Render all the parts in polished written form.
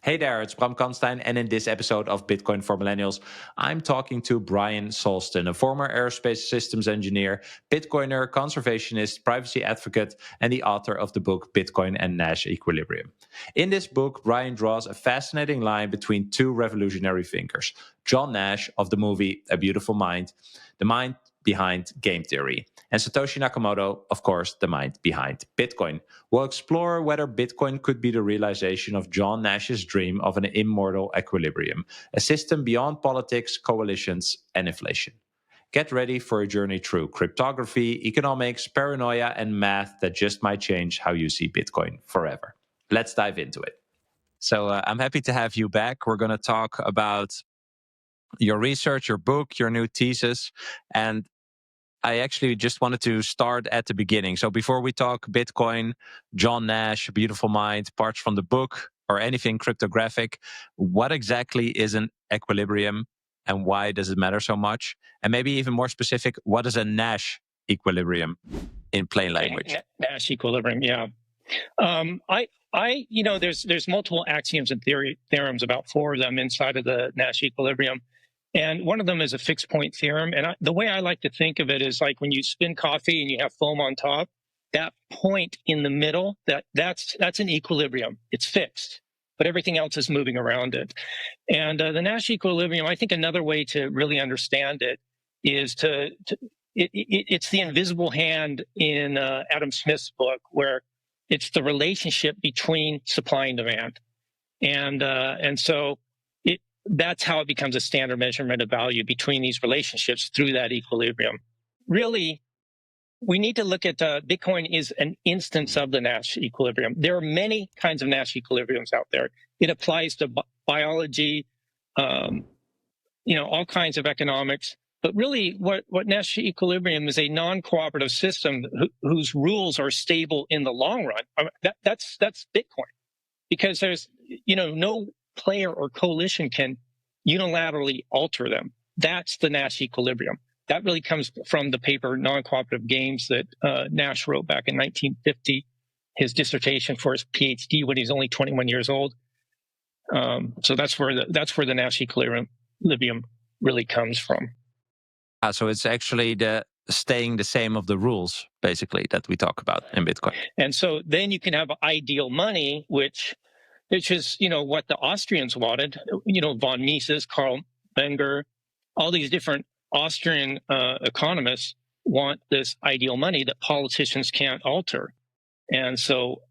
Hey there, it's Bram Kanstein, and in this episode of Bitcoin for Millennials, I'm talking to Bryan Solstin, a former aerospace systems engineer, Bitcoiner, conservationist, privacy advocate, and the author of the book Bitcoin and Nash Equilibrium. In this book, Bryan draws a fascinating line between two revolutionary thinkers, John Nash of the movie A Beautiful Mind, the mind behind game theory, and Satoshi Nakamoto, of course, the mind behind Bitcoin. We'll explore whether Bitcoin could be the realization of John Nash's dream of an immortal equilibrium, a system beyond politics, coalitions, and inflation. Get ready for a journey through cryptography, economics, paranoia, and math that just might change how you see Bitcoin forever. Let's dive into it. So I'm happy to have you back. We're going to talk about your research, your book, your new thesis, and I actually just wanted to start at the beginning. So before we talk Bitcoin, John Nash, Beautiful Mind, parts from the book, or anything cryptographic, what exactly is an equilibrium and why does it matter so much? And maybe even more specific, what is a Nash equilibrium in plain language? Nash equilibrium, yeah. There's multiple axioms and theorems, about four of them inside of the Nash equilibrium. And one of them is a fixed point theorem. And the way I like to think of it is like when you spin coffee and you have foam on top, that point in the middle, that's an equilibrium. It's fixed, but everything else is moving around it. And the Nash equilibrium, I think another way to really understand it is it's the invisible hand in Adam Smith's book, where it's the relationship between supply and demand. And so that's how it becomes a standard measurement of value between these relationships through that equilibrium. Really, we need to look at Bitcoin is an instance of the Nash equilibrium. There are many kinds of Nash equilibriums out there. It applies to biology, all kinds of economics. But really, what Nash equilibrium is a non-cooperative system whose rules are stable in the long run. That's Bitcoin, because there's no player or coalition can unilaterally alter them. That's the Nash equilibrium. That really comes from the paper Non-Cooperative Games that Nash wrote back in 1950, his dissertation for his PhD when he's only 21 years old. So that's where the Nash equilibrium really comes from. So it's actually the staying the same of the rules, basically, that we talk about in Bitcoin. And so then you can have ideal money, which is, what the Austrians wanted, von Mises, Karl Menger, all these different Austrian economists want this ideal money that politicians can't alter. And so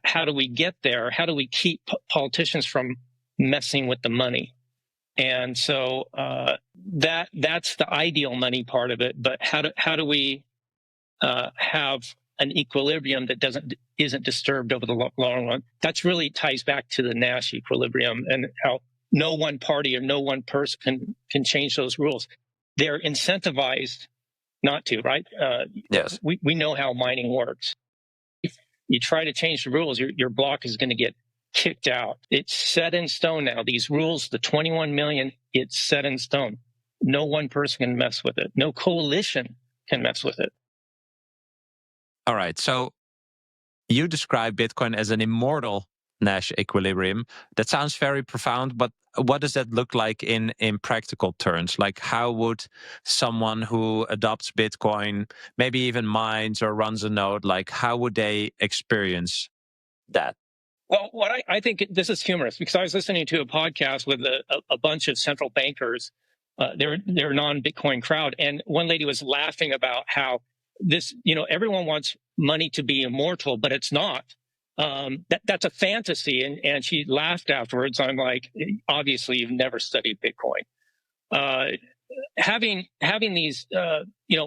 how do we get there? How do we keep politicians from messing with the money? And so that's the ideal money part of it. But how do we have an equilibrium that isn't disturbed over the long run? That's really ties back to the Nash equilibrium and how no one party or no one person can change those rules. They're incentivized not to, right? Yes. We know how mining works. If you try to change the rules, your block is going to get kicked out. It's set in stone now. These rules, the 21 million, it's set in stone. No one person can mess with it. No coalition can mess with it. All right. So you describe Bitcoin as an immortal Nash equilibrium. That sounds very profound, but what does that look like in practical terms? Like, how would someone who adopts Bitcoin, maybe even mines or runs a node, like how would they experience that? Well, I think this is humorous, because I was listening to a podcast with a bunch of central bankers. They're non-Bitcoin crowd, and one lady was laughing about how this, everyone wants money to be immortal, but it's not. That's a fantasy, and she laughed afterwards. I'm like, obviously, you've never studied Bitcoin. Having these,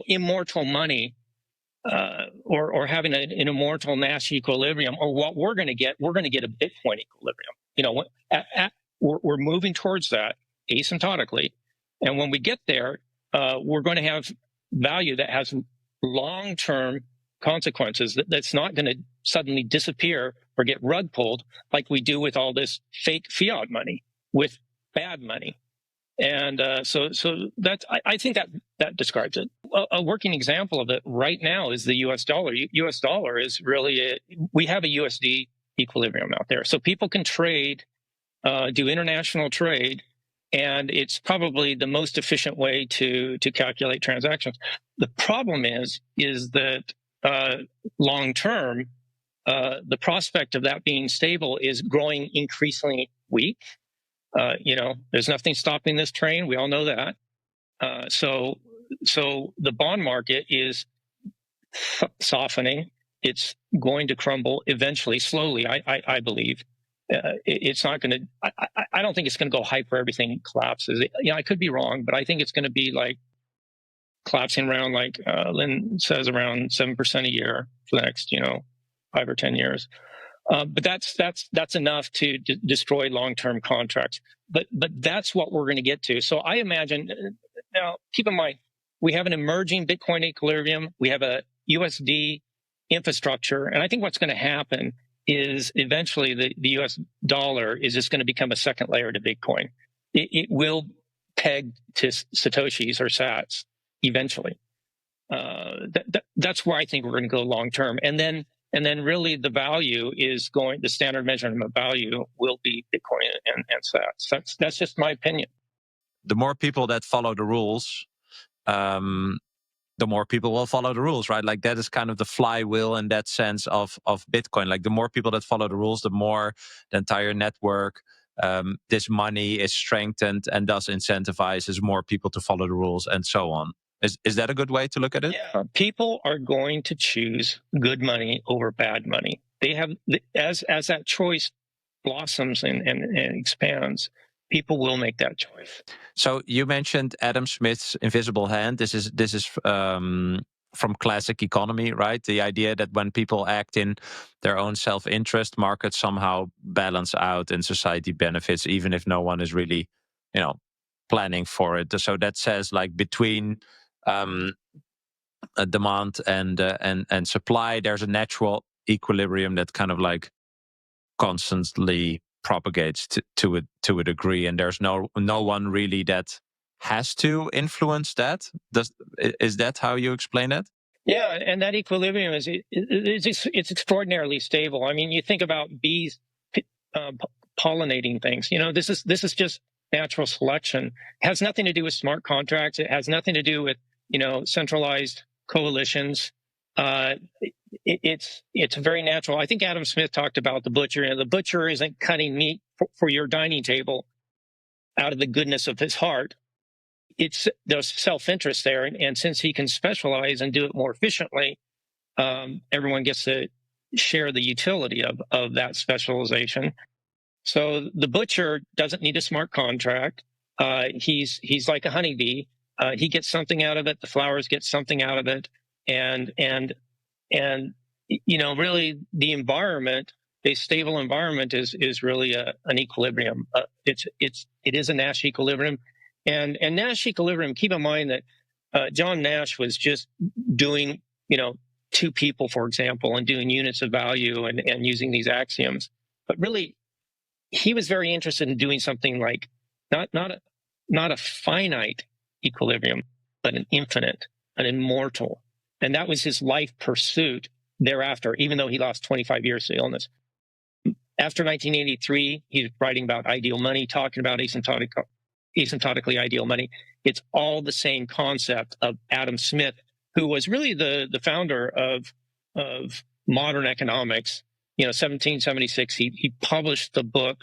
immortal money. Or having an immortal Nash equilibrium, or what we're going to get a Bitcoin equilibrium. We're moving towards that asymptotically, and when we get there, we're going to have value that has long-term consequences. That's not going to suddenly disappear or get rug pulled like we do with all this fake fiat money, with bad money. And so that's, I think that describes it. A working example of it right now is the U.S. dollar. U.S. dollar is really we have a USD equilibrium out there, so people can trade do international trade, and it's probably the most efficient way to calculate transactions. The problem is that long term, the prospect of that being stable is growing increasingly weak. There's nothing stopping this train. We all know that. So the bond market is softening. It's going to crumble eventually, slowly. I believe. It's not going to. I don't think it's going to go hyper. Everything collapses. I could be wrong, but I think it's going to be like collapsing around, like Lynn says, around 7% a year for the next 5 or 10 years. But that's enough to destroy long-term contracts. But that's what we're going to get to. So I imagine, now keep in mind, we have an emerging Bitcoin equilibrium. We have a USD infrastructure. And I think what's going to happen is eventually the US dollar is just going to become a second layer to Bitcoin. It will peg to Satoshis or sats eventually. That's where I think we're going to go long term. And then really the value is the standard measurement of value will be Bitcoin and sats. That's just my opinion. The more people that follow the rules, the more people will follow the rules, right? Like that is kind of the flywheel in that sense of Bitcoin. Like the more people that follow the rules, the more the entire network, this money is strengthened and thus incentivizes more people to follow the rules and so on. Is that a good way to look at it? Yeah, people are going to choose good money over bad money. They have, as that choice blossoms and expands, people will make that choice. So you mentioned Adam Smith's invisible hand. This is from classic economy, right? The idea that when people act in their own self-interest, markets somehow balance out and society benefits, even if no one is really, planning for it. So that says, like, between demand and supply, there's a natural equilibrium that kind of like constantly propagates to a degree, and there's no one really that has to influence that. Is that how you explain it? Yeah, and that equilibrium it's extraordinarily stable. I mean, you think about bees pollinating things. This is just natural selection. It has nothing to do with smart contracts. It has nothing to do with centralized coalitions. It's very natural. I think Adam Smith talked about the butcher. The butcher isn't cutting meat for your dining table out of the goodness of his heart. There's self-interest there, and since he can specialize and do it more efficiently, everyone gets to share the utility of that specialization. So the butcher doesn't need a smart contract. He's like a honeybee. He gets something out of it. The flowers get something out of it, and really the environment, a stable environment, is really an equilibrium. It is a Nash equilibrium, and Nash equilibrium. Keep in mind that John Nash was just doing two people, for example, and doing units of value and using these axioms, but really he was very interested in doing something like not a finite equilibrium, but an infinite, an immortal. And that was his life pursuit thereafter, even though he lost 25 years to illness. After 1983, he's writing about ideal money, talking about asymptotically ideal money. It's all the same concept of Adam Smith, who was really the founder of modern economics. 1776, he published the book,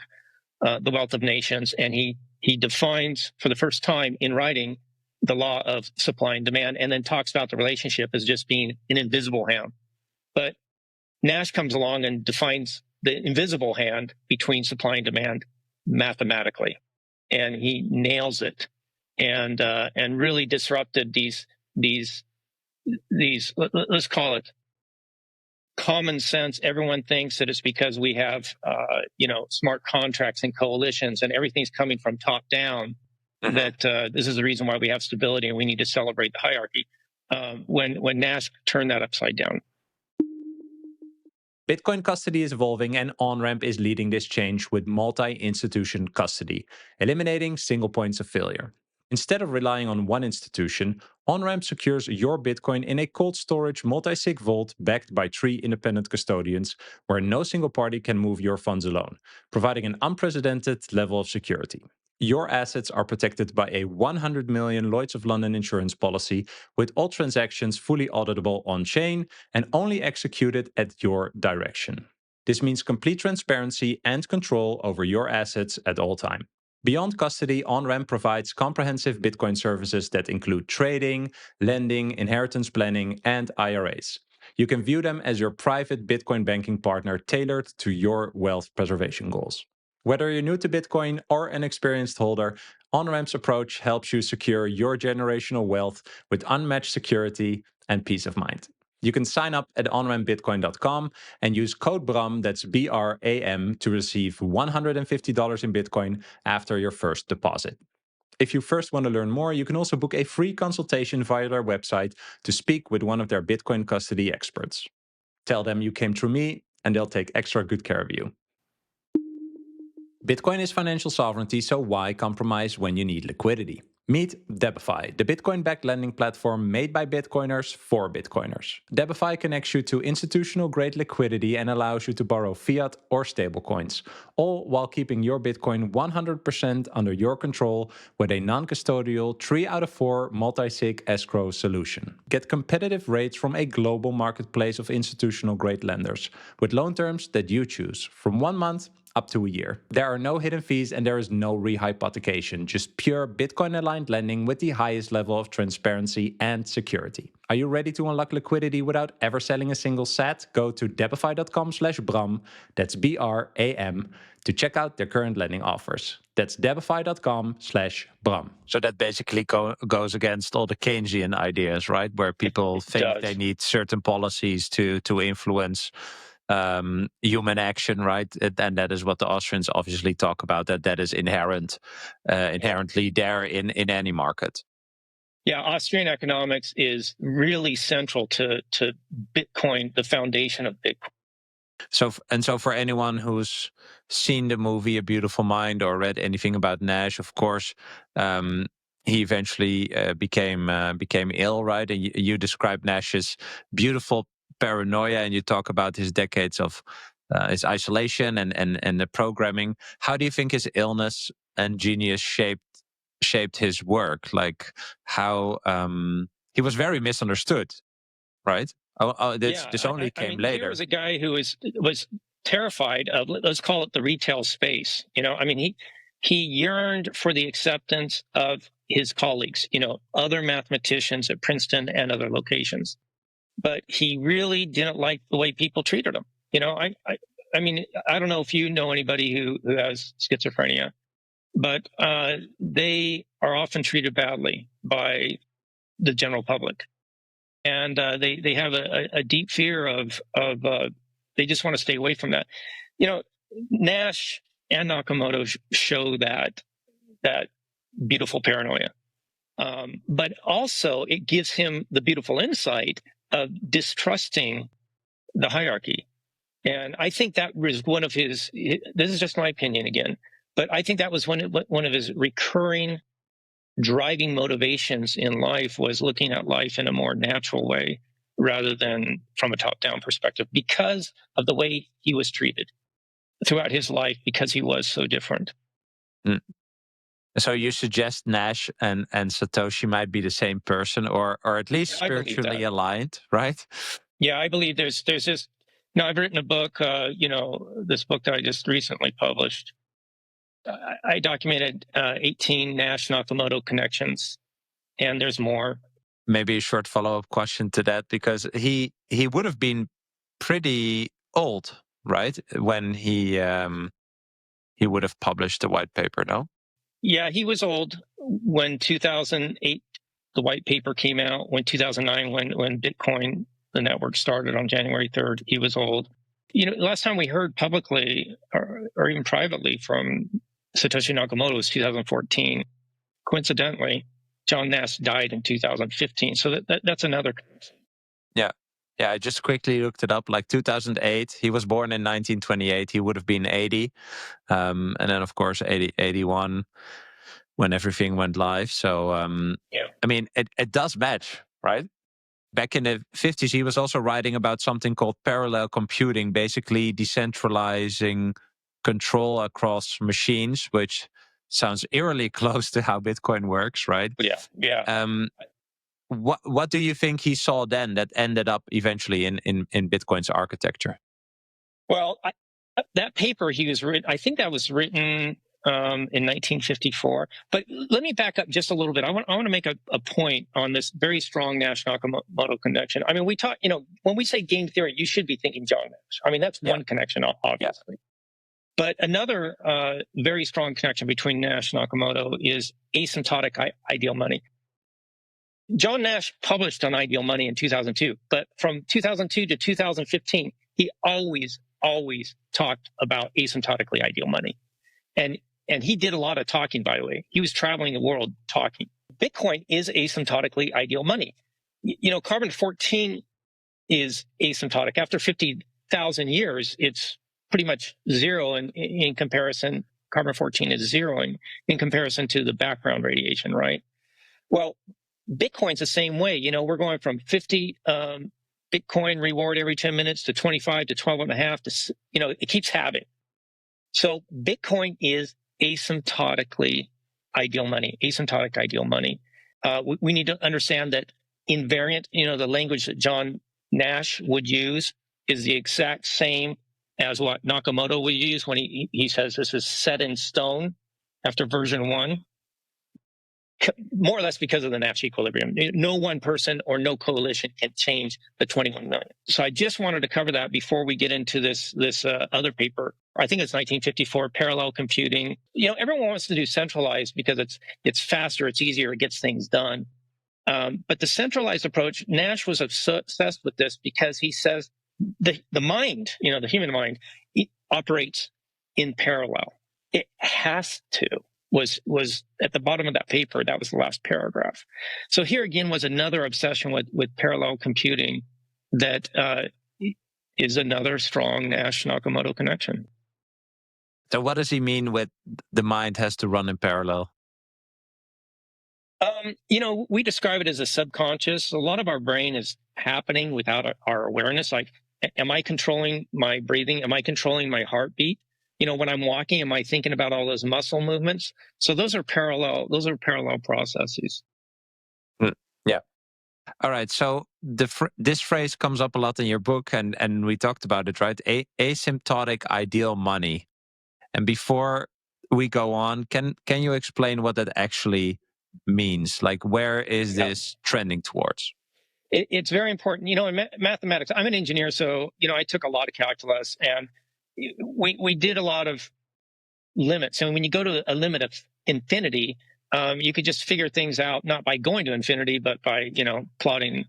The Wealth of Nations, and he defines for the first time in writing the law of supply and demand, and then talks about the relationship as just being an invisible hand. But Nash comes along and defines the invisible hand between supply and demand mathematically, and he nails it, and really disrupted these let's call it common sense. Everyone thinks that it's because we have smart contracts and coalitions and everything's coming from top down, that this is the reason why we have stability and we need to celebrate the hierarchy. When Nash turned that upside down. Bitcoin custody is evolving, and OnRamp is leading this change with multi-institution custody, eliminating single points of failure. Instead of relying on one institution, OnRamp secures your Bitcoin in a cold storage multi-sig vault backed by 3 independent custodians, where no single party can move your funds alone, providing an unprecedented level of security. Your assets are protected by a 100 million Lloyd's of London insurance policy, with all transactions fully auditable on-chain and only executed at your direction. This means complete transparency and control over your assets at all times. Beyond custody, OnRamp provides comprehensive Bitcoin services that include trading, lending, inheritance planning, and IRAs. You can view them as your private Bitcoin banking partner tailored to your wealth preservation goals. Whether you're new to Bitcoin or an experienced holder, OnRamp's approach helps you secure your generational wealth with unmatched security and peace of mind. You can sign up at onrampbitcoin.com and use code BRAM, that's BRAM, to receive $150 in Bitcoin after your first deposit. If you first want to learn more, you can also book a free consultation via their website to speak with one of their Bitcoin custody experts. Tell them you came through me, and they'll take extra good care of you. Bitcoin is financial sovereignty, so why compromise when you need liquidity? Meet Debify, the Bitcoin-backed lending platform made by Bitcoiners for Bitcoiners. Debify connects you to institutional-grade liquidity and allows you to borrow fiat or stablecoins, all while keeping your Bitcoin 100% under your control with a non-custodial 3 out of 4 multi-sig escrow solution. Get competitive rates from a global marketplace of institutional-grade lenders, with loan terms that you choose, from 1 month up to a year. There are no hidden fees and there is no rehypothecation, just pure Bitcoin-aligned lending with the highest level of transparency and security. Are you ready to unlock liquidity without ever selling a single sat? Go to debify.com/Bram, that's BRAM, to check out their current lending offers. That's debify.com/Bram. So that basically goes against all the Keynesian ideas, right? Where people think they need certain policies to influence human action, right? And that is what the Austrians obviously talk about, that is inherently there in any market. Yeah, Austrian economics is really central to Bitcoin, the foundation of Bitcoin. So for anyone who's seen the movie A Beautiful Mind or read anything about Nash, of course, he eventually became ill, right? And you describe Nash's beautiful paranoia, and you talk about his decades of his isolation and the programming. How do you think his illness and genius shaped his work? Like how he was very misunderstood, right? This only came later. Here was a guy who was terrified of, let's call it, the retail space. He yearned for the acceptance of his colleagues, other mathematicians at Princeton and other locations. But he really didn't like the way people treated him. I don't know if you know anybody who has schizophrenia, but they are often treated badly by the general public. And they have a deep fear of they just want to stay away from that. Nash and Nakamoto show that beautiful paranoia, but also it gives him the beautiful insight of distrusting the hierarchy. And I think that was one of his. This is just my opinion again, but I think that was one of his recurring driving motivations in life, was looking at life in a more natural way rather than from a top-down perspective, because of the way he was treated throughout his life, because he was so different. So you suggest Nash and Satoshi might be the same person, or at least spiritually aligned, right? Yeah, I believe there's this. I've written a book, this book that I just recently published. I documented 18 Nash Nakamoto connections, and there's more. Maybe a short follow-up question to that, because he would have been pretty old, right, when he would have published the white paper, no? Yeah, he was old when 2008 the white paper came out. When 2009, when Bitcoin, the network, started on January 3rd, he was old. Last time we heard publicly or even privately from Satoshi Nakamoto was 2014. Coincidentally, John Nash died in 2015. So that's another. Yeah. Yeah, I just quickly looked it up, like 2008. He was born in 1928. He would have been 80. And then, of course, 81 when everything went live. So I mean, it does match, right? Back in the 50s, he was also writing about something called parallel computing, basically decentralizing control across machines, which sounds eerily close to how Bitcoin works, right? Yeah. What do you think he saw then that ended up eventually in Bitcoin's architecture? Well, that paper he was written, I think that was written in 1954. But let me back up just a little bit. I want to make a point on this very strong Nash Nakamoto connection. I mean, we talk, when we say game theory, you should be thinking John Nash. I mean, that's one connection, obviously. But another very strong connection between Nash and Nakamoto is asymptotic ideal money. John Nash published on ideal money in 2002, but from 2002 to 2015, he always talked about asymptotically ideal money. And he did a lot of talking, by the way. He was traveling the world talking. Bitcoin is asymptotically ideal money. Carbon 14 is asymptotic. After 50,000 years, it's pretty much zero in comparison. Carbon 14 is zero in comparison to the background radiation, right? Well, Bitcoin's the same way. We're going from 50 Bitcoin reward every 10 minutes to 25 to 12 and a half to, it keeps halving. So Bitcoin is asymptotic ideal money. We need to understand that invariant, the language that John Nash would use is the exact same as what Nakamoto would use when he says this is set in stone after version 1. More or less because of the Nash equilibrium. No one person or no coalition can change the 21 million. So I just wanted to cover that before we get into this other paper. I think it's 1954, parallel computing. Everyone wants to do centralized because it's faster, it's easier, it gets things done. But the centralized approach, Nash was obsessed with this because he says the mind, the human mind, it operates in parallel. It has to. Was at the bottom of that paper. That was the last paragraph. So here again was another obsession with parallel computing that is another strong Nash Nakamoto connection. So what does he mean with the mind has to run in parallel? We describe it as a subconscious. A lot of our brain is happening without our awareness. Like, am I controlling my breathing? Am I controlling my heartbeat? When I'm walking, am I thinking about all those muscle movements? So those are parallel processes. Yeah. All right. So this phrase comes up a lot in your book, and we talked about it, right? Asymptotic ideal money. And before we go on, can you explain what that actually means? Like, where is this trending towards? It's very important. In mathematics, I'm an engineer, so I took a lot of calculus, and we did a lot of limits. And when you go to a limit of infinity, you could just figure things out not by going to infinity, but by plotting,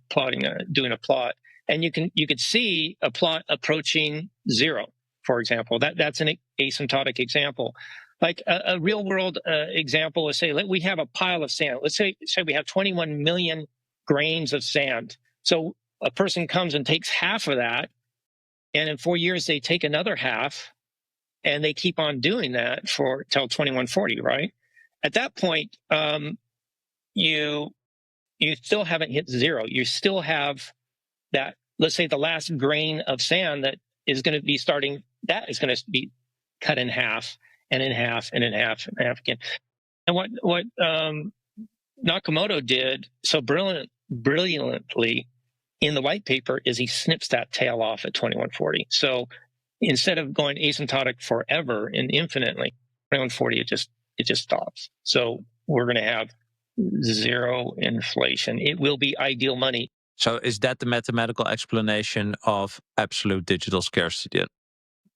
doing a plot. And you could see a plot approaching zero, for example. That's an asymptotic example. Like a real world example is, say we have a pile of sand. Let's say we have 21 million grains of sand. So a person comes and takes half of that, and in 4 years they take another half, and they keep on doing that till 2140, right? At that point, you still haven't hit zero. You still have that, let's say the last grain of sand that is going to be be cut in half and in half and in half and half again. And what Nakamoto did so brilliantly in the white paper is he snips that tail off at 2140. So instead of going asymptotic forever and infinitely, 2140 it just stops. So we're going to have zero inflation. It will be ideal money. So is that the mathematical explanation of absolute digital scarcity,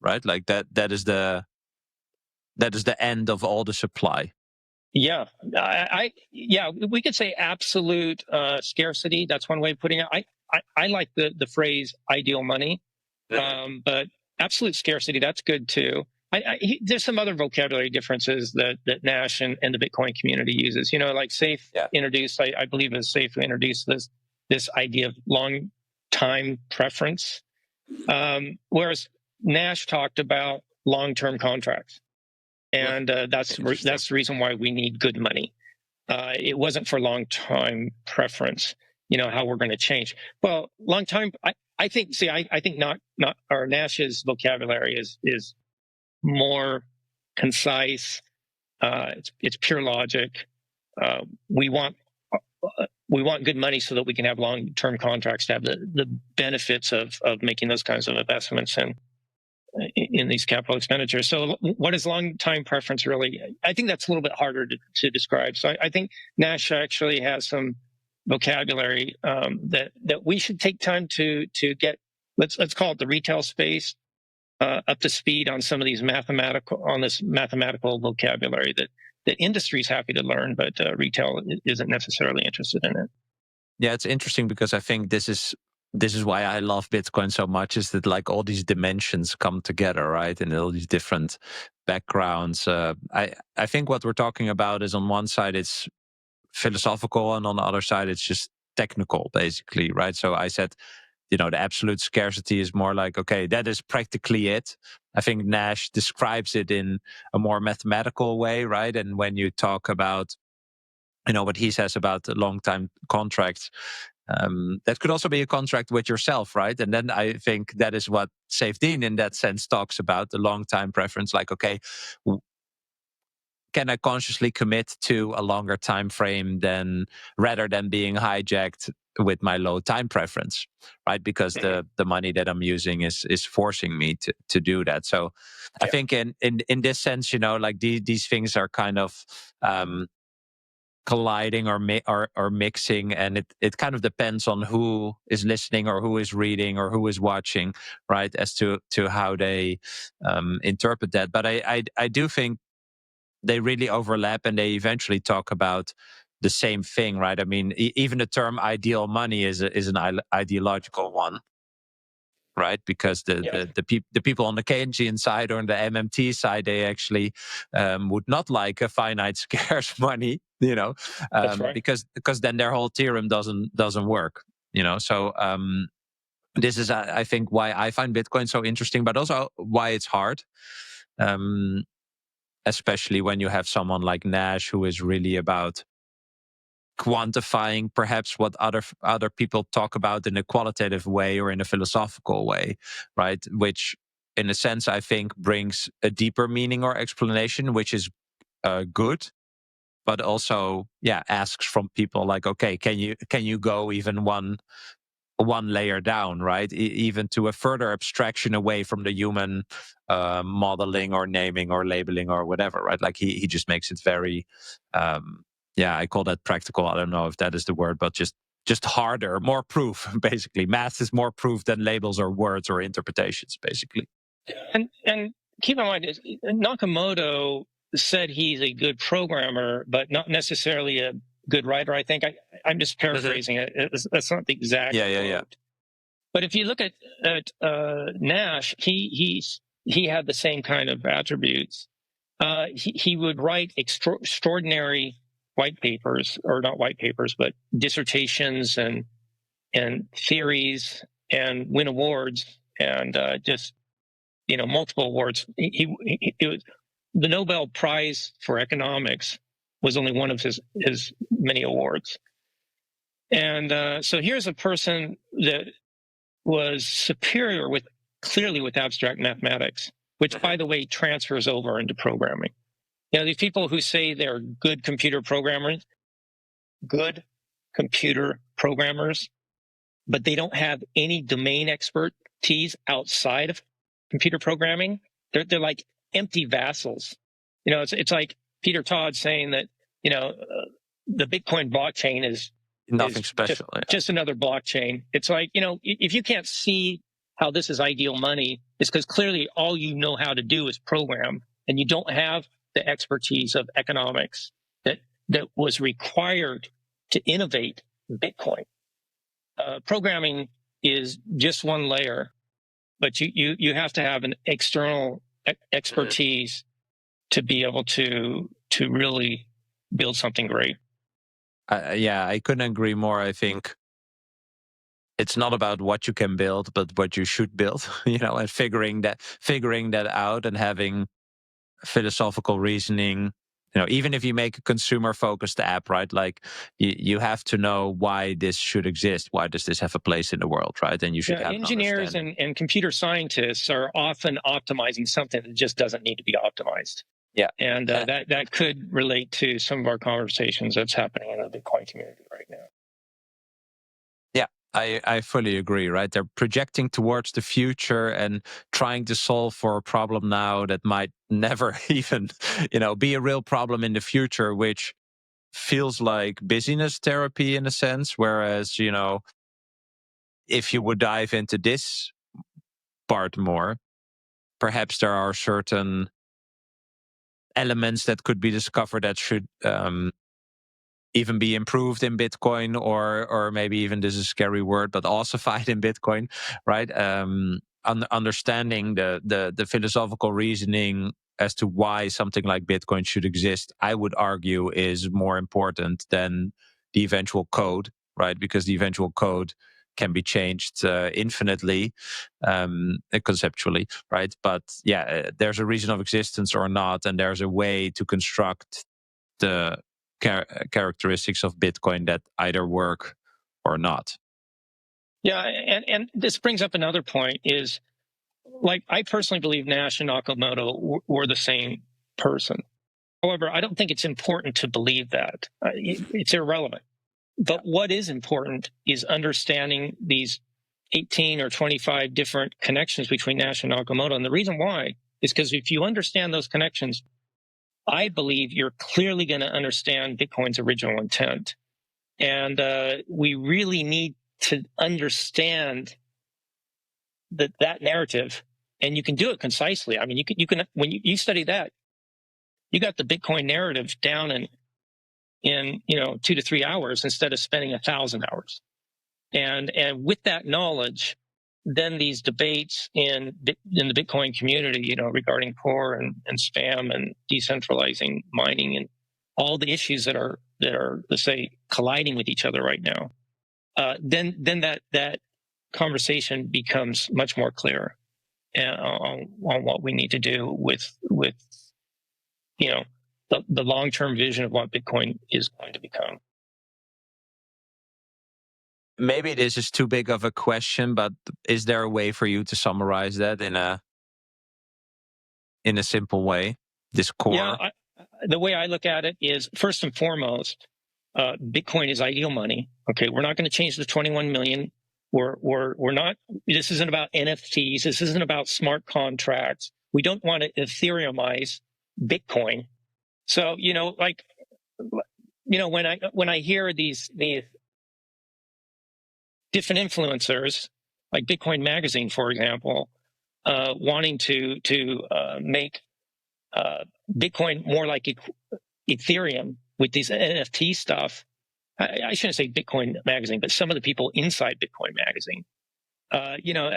right? Like that is the end of all the supply. Yeah, we could say absolute scarcity. That's one way of putting it. I like the phrase ideal money, but absolute scarcity, that's good too. There's some other vocabulary differences that Nash and the Bitcoin community uses. Like Safe introduced, I believe it was Safe who introduced this idea of long time preference, whereas Nash talked about long-term contracts. and that's the reason why we need good money. It wasn't for long time preference. How we're going to change. Well, long time. I think. See, I think not our Nash's vocabulary is more concise. It's pure logic. We want good money so that we can have long-term contracts to have the benefits of making those kinds of investments in these capital expenditures. So what is long-time preference really? I think that's a little bit harder to describe. So I think Nash actually has some vocabulary that we should take time to get, let's call it the retail space, up to speed on some of these mathematical vocabulary that industry is happy to learn, but retail isn't necessarily interested in it. Yeah, it's interesting because I think this is why I love Bitcoin so much, is that like all these dimensions come together, right? And all these different backgrounds. I think what we're talking about is, on one side it's philosophical, and on the other side it's just technical, basically, right? So I said, the absolute scarcity is more like, okay, that is practically it. I think Nash describes it in a more mathematical way, right? And when you talk about, what he says about the long-time contracts, that could also be a contract with yourself, right? And then I think that is what Safedin in that sense talks about, the long-time preference. Like, okay, can I consciously commit to a longer time frame rather than being hijacked with my low time preference, right? Because the money that I'm using is forcing me to do that. So I think in this sense, like these things are kind of colliding or mixing, and it kind of depends on who is listening or who is reading or who is watching, right, as to how they interpret that. But I do think they really overlap, and they eventually talk about the same thing, right? I mean, even the term ideal money is an ideological one, right? Because the people on the Keynesian side or on the MMT side, they actually would not like a finite scarce money, That's right. because then their whole theorem doesn't work, So this is, I think, why I find Bitcoin so interesting, but also why it's hard. Especially when you have someone like Nash, who is really about quantifying perhaps what other people talk about in a qualitative way or in a philosophical way, right? Which, in a sense, I think brings a deeper meaning or explanation, which is good, but also, asks from people like, okay, can you go even one layer down, right? Even to a further abstraction away from the human modeling or naming or labeling or whatever, right? Like he just makes it very, I call that practical. I don't know if that is the word, but just harder, more proof, basically. Math is more proof than labels or words or interpretations, basically. And keep in mind, Nakamoto said he's a good programmer, but not necessarily a good writer. I think I'm just paraphrasing it. That's not the exact quote. But if you look at Nash, he had the same kind of attributes. He would write extraordinary white papers, or not white papers, but dissertations and theories, and win awards, and just multiple awards. It was the Nobel Prize for Economics was only one of his many awards. And so here's a person that was superior clearly with abstract mathematics, which, by the way, transfers over into programming. These people who say they're good computer programmers, but they don't have any domain expertise outside of computer programming. They're like empty vassals. It's like Peter Todd saying that the Bitcoin blockchain is nothing special, just another blockchain. It's like, if you can't see how this is ideal money, it's because clearly all you know how to do is program, and you don't have the expertise of economics that was required to innovate Bitcoin. Programming is just one layer, but you have to have an external expertise to be able to really build something great. I couldn't agree more. I think it's not about what you can build, but what you should build, and figuring that out, and having philosophical reasoning. Even if you make a consumer-focused app, right? Like you have to know why this should exist. Why does this have a place in the world, right? And you should have engineers an understanding. and computer scientists are often optimizing something that just doesn't need to be optimized. Yeah, and that could relate to some of our conversations that's happening in the Bitcoin community right now. Yeah, I fully agree, right? They're projecting towards the future and trying to solve for a problem now that might never even, be a real problem in the future, which feels like busyness therapy in a sense. Whereas, if you would dive into this part more, perhaps there are certain elements that could be discovered that should even be improved in Bitcoin, or maybe even, this is a scary word, but ossified in Bitcoin, right? Understanding the philosophical reasoning as to why something like Bitcoin should exist, I would argue, is more important than the eventual code, right? Because the eventual code can be changed infinitely, conceptually, right? But yeah, there's a reason of existence or not, and there's a way to construct the characteristics of Bitcoin that either work or not. Yeah, and this brings up another point is, like, I personally believe Nash and Nakamoto were the same person. However, I don't think it's important to believe that. It's irrelevant. But what is important is understanding these 18 or 25 different connections between Nash and Nakamoto. And the reason why is because if you understand those connections, I believe you're clearly going to understand Bitcoin's original intent. And we really need to understand that narrative, and you can do it concisely. I mean, you can when you study that, you got the Bitcoin narrative down in 2 to 3 hours instead of spending 1,000 hours. And with that knowledge, then these debates in the Bitcoin community, regarding core and spam and decentralizing mining and all the issues that are, let's say, colliding with each other right now, then that conversation becomes much more clear on what we need to do with the long-term vision of what Bitcoin is going to become. Maybe this is too big of a question, but is there a way for you to summarize that in a simple way? This core. Yeah, the way I look at it is, first and foremost, Bitcoin is ideal money. Okay, we're not going to change the 21 million. We're not. This isn't about NFTs. This isn't about smart contracts. We don't want to Ethereumize Bitcoin. So when I hear these different influencers, like Bitcoin Magazine, for example, wanting to make Bitcoin more like Ethereum with these NFT stuff. I shouldn't say Bitcoin Magazine, but some of the people inside Bitcoin Magazine. I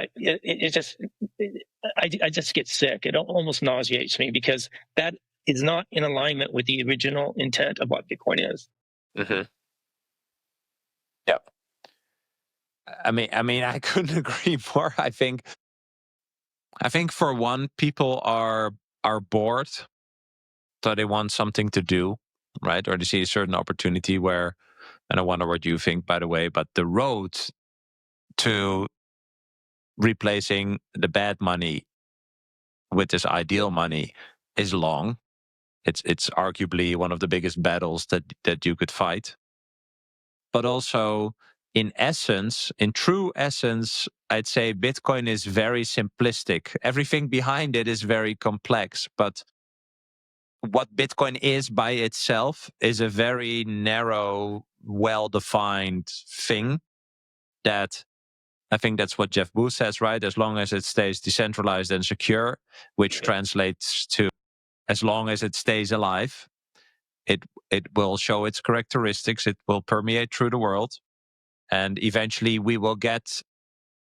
just get sick. It almost nauseates me, because that is not in alignment with the original intent of what Bitcoin is. Mm-hmm. Yeah. I mean, I couldn't agree more. I think for one, people are bored, so they want something to do, right? Or they see a certain opportunity where, and I wonder what you think, by the way, but the road to replacing the bad money with this ideal money is long. It's arguably one of the biggest battles that you could fight. But also, in true essence, I'd say Bitcoin is very simplistic. Everything behind it is very complex, but what Bitcoin is by itself is a very narrow, well-defined thing that, I think that's what Jeff Booth says, right? As long as it stays decentralized and secure, which translates to as long as it stays alive, it will show its characteristics. It will permeate through the world. And eventually we will get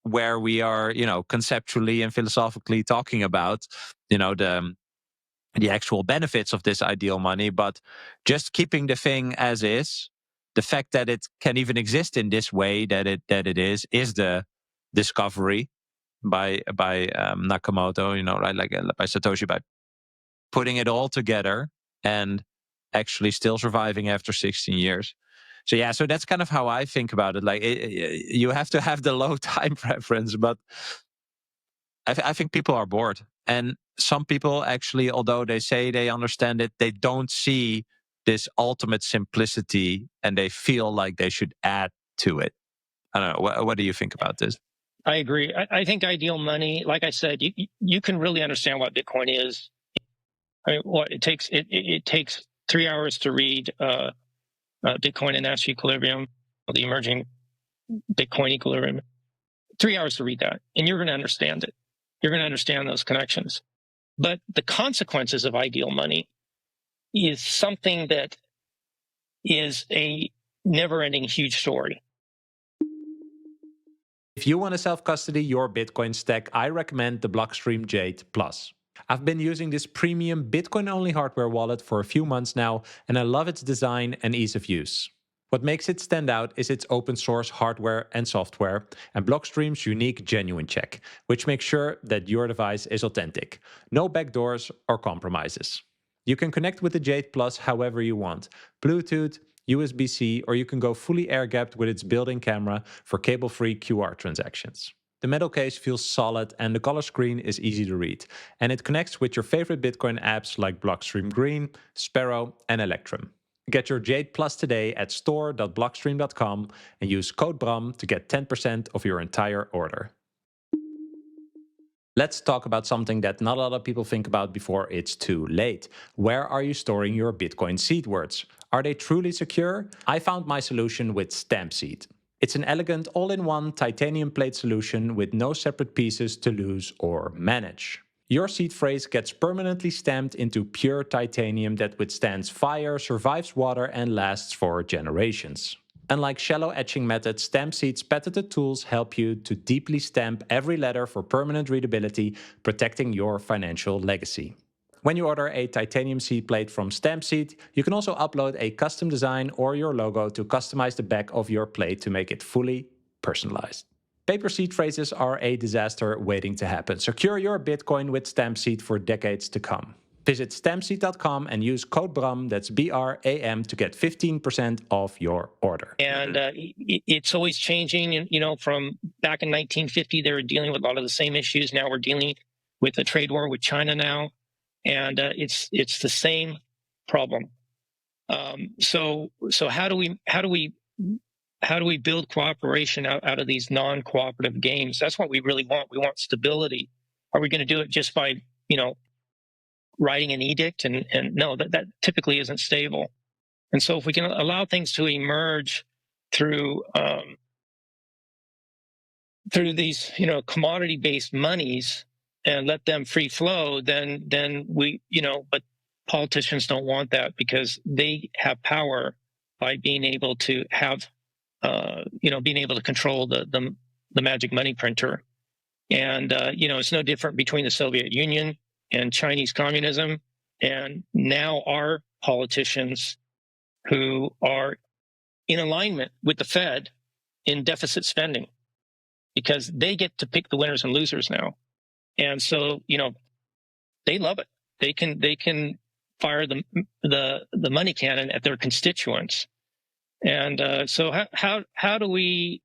where we are, conceptually and philosophically talking about, the actual benefits of this ideal money. But just keeping the thing as is, the fact that it can even exist in this way that it is the discovery by Nakamoto, right? Like by Satoshi, by putting it all together and actually still surviving after 16 years. So yeah, so that's kind of how I think about it. Like you have to have the low time preference, but I think people are bored. And some people actually, although they say they understand it, they don't see this ultimate simplicity and they feel like they should add to it. I don't know. What do you think about this? I agree. I think ideal money, like I said, you can really understand what Bitcoin is. I mean, what it takes, it takes 3 hours to read Bitcoin and Nash Equilibrium, the emerging Bitcoin equilibrium. 3 hours to read that, and you're going to understand it. You're going to understand those connections. But the consequences of ideal money is something that is a never-ending huge story. If you want to self-custody your Bitcoin stack, I recommend the Blockstream Jade Plus. I've been using this premium Bitcoin-only hardware wallet for a few months now, and I love its design and ease of use. What makes it stand out is its open source hardware and software, and Blockstream's unique genuine check, which makes sure that your device is authentic. No backdoors or compromises. You can connect with the Jade Plus however you want: Bluetooth, USB-C, or you can go fully air-gapped with its built-in camera for cable-free QR transactions. The metal case feels solid and the color screen is easy to read, and it connects with your favorite Bitcoin apps like Blockstream Green, Sparrow, and Electrum. Get your Jade Plus today at store.blockstream.com and use code BRAM to get 10% of your entire order. Let's talk about something that not a lot of people think about before it's too late. Where are you storing your Bitcoin seed words? Are they truly secure? I found my solution with Stampseed. It's an elegant all-in-one titanium plate solution with no separate pieces to lose or manage. Your seed phrase gets permanently stamped into pure titanium that withstands fire, survives water, and lasts for generations. Unlike shallow etching methods, Stampseed's patented tools help you to deeply stamp every letter for permanent readability, protecting your financial legacy. When you order a titanium seed plate from Stampseed, you can also upload a custom design or your logo to customize the back of your plate to make it fully personalized. Paper seed phrases are a disaster waiting to happen. Secure your Bitcoin with Stampseed for decades to come. Visit stampseed.com and use code BRAM, that's BRAM, to get 15% off your order. And it's always changing. You know, from back in 1950, they were dealing with a lot of the same issues. Now we're dealing with a trade war with China now, and it's the same problem. So how do we build cooperation out of these non-cooperative games? That's what we really want. We want stability. Are we going to do it just by, writing an edict? And no, that typically isn't stable. And so if we can allow things to emerge through these, commodity-based monies and let them free flow, then we, but politicians don't want that because they have power by being able to have, being able to control the magic money printer. And, it's no different between the Soviet Union and Chinese communism. And now our politicians who are in alignment with the Fed in deficit spending, because they get to pick the winners and losers now. And so, they love it. They can fire the money cannon at their constituents. And so how do we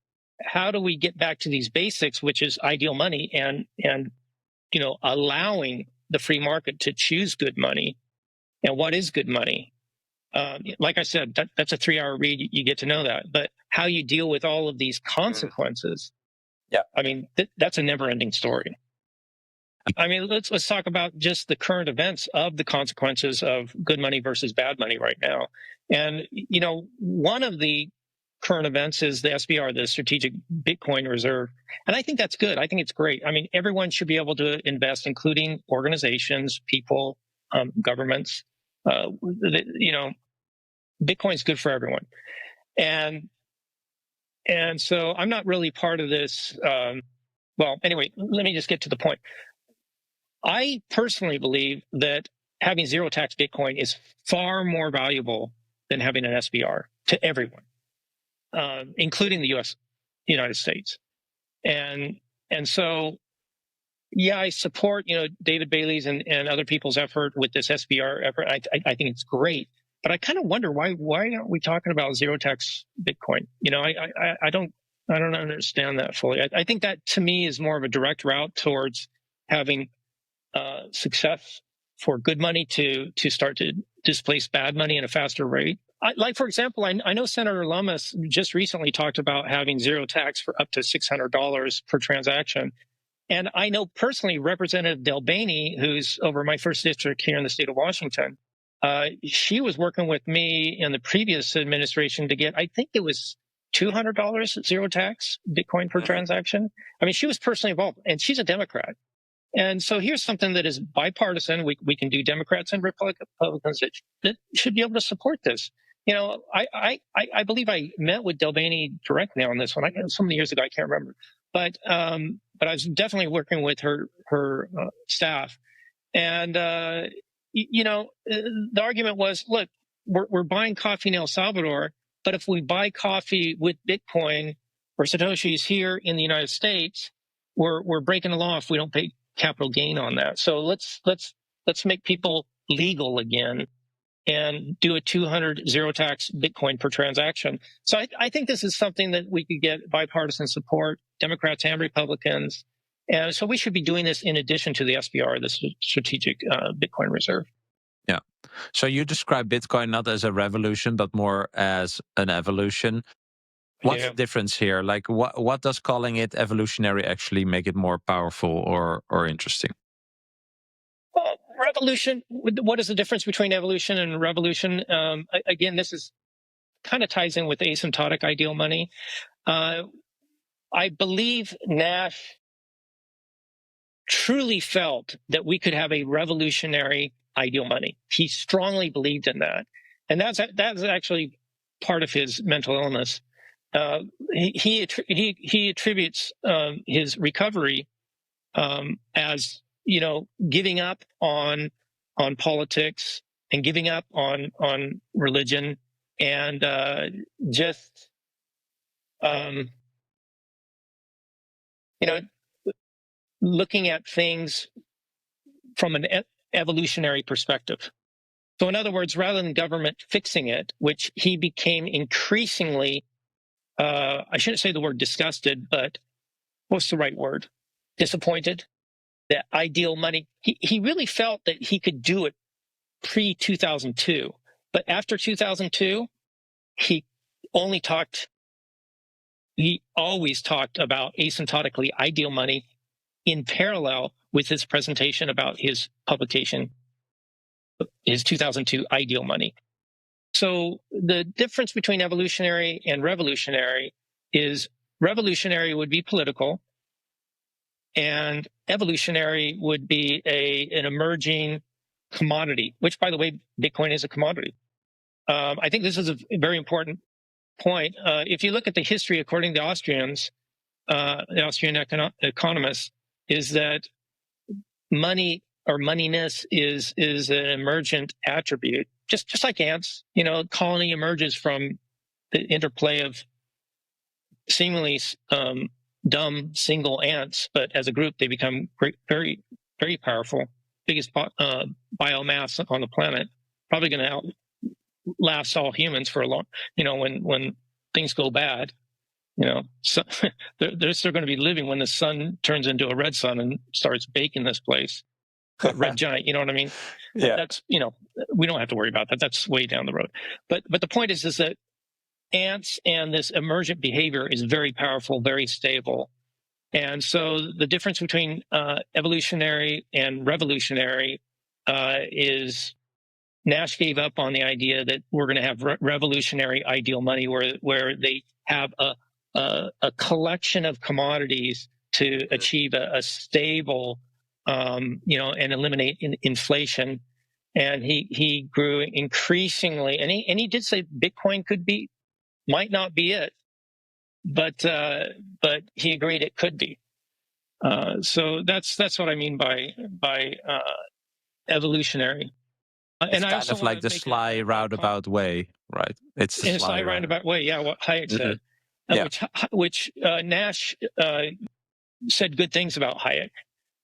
get back to these basics, which is ideal money and allowing the free market to choose good money? And what is good money? Like I said, that's a 3-hour read. You get to know that. But how you deal with all of these consequences, yeah, I mean, that's a never-ending story. I mean, let's talk about just the current events of the consequences of good money versus bad money right now. And, one of the current events is the SBR, the Strategic Bitcoin Reserve. And I think that's good. I think it's great. I mean, everyone should be able to invest, including organizations, people, governments. Bitcoin's good for everyone. And so I'm not really part of this. Well, anyway, let me just get to the point. I personally believe that having zero tax Bitcoin is far more valuable than having an SBR to everyone, including the United States. And so yeah, I support David Bailey's and other people's effort with this SBR effort. I think it's great, but I kind of wonder why aren't we talking about zero tax Bitcoin? I don't understand that fully. I think that to me is more of a direct route towards having success for good money to start to displace bad money at a faster rate. Like, for example, I know Senator Lummis just recently talked about having zero tax for up to $600 per transaction. And I know personally Representative Delbaney, who's over my first district here in the state of Washington. She was working with me in the previous administration to get, I think it was $200 zero tax Bitcoin per transaction. I mean, she was personally involved, and she's a Democrat. And so here's something that is bipartisan. We can do Democrats and Republicans that should be able to support this. I believe I met with Delbaney directly on this one. So many years ago, I can't remember. But I was definitely working with her staff. And, the argument was, look, we're buying coffee in El Salvador, but if we buy coffee with Bitcoin or Satoshis here in the United States, we're breaking the law if we don't pay capital gain on that. So let's make people legal again and do a 200 zero tax Bitcoin per transaction. So I think this is something that we could get bipartisan support, Democrats and Republicans. And so we should be doing this in addition to the SBR, the Strategic Bitcoin Reserve. Yeah. So you describe Bitcoin not as a revolution, but more as an evolution. What's the difference here? Like, what does calling it evolutionary actually make it more powerful or interesting? Well, revolution, what is the difference between evolution and revolution? Again, this is kind of ties in with asymptotic ideal money. I believe Nash truly felt that we could have a revolutionary ideal money. He strongly believed in that. And that's actually part of his mental illness. He attributes his recovery as giving up on politics and giving up on religion and just looking at things from an evolutionary perspective. So in other words, rather than government fixing it, which he became increasingly, I shouldn't say the word disgusted, but what's the right word? Disappointed. That ideal money. He really felt that he could do it pre-2002. But after 2002, he always talked about asymptotically ideal money in parallel with his presentation about his publication, his 2002 ideal money. So the difference between evolutionary and revolutionary is revolutionary would be political, and evolutionary would be an emerging commodity, which, by the way, Bitcoin is a commodity. I think this is a very important point. If you look at the history, according to the Austrians, the Austrian economists, is that money or moneyness is an emergent attribute, just like ants. Colony emerges from the interplay of seemingly dumb single ants, but as a group they become very, very powerful, biggest biomass on the planet, probably going to outlast all humans for a long, when things go bad, so they're still going to be living when the sun turns into a red sun and starts baking this place. Red giant, you know what I mean? Yeah. That's, we don't have to worry about that. That's way down the road. But the point is that ants and this emergent behavior is very powerful, very stable. And so the difference between evolutionary and revolutionary is Nash gave up on the idea that we're going to have revolutionary ideal money where they have a collection of commodities to achieve a stable, and eliminate inflation. And he grew increasingly, and he did say Bitcoin might not be it, but he agreed it could be. So that's what I mean by evolutionary. It's and kind I also of like the sly roundabout way, right? It's the sly roundabout way. Yeah, what Hayek said, Yeah. which Nash said good things about Hayek.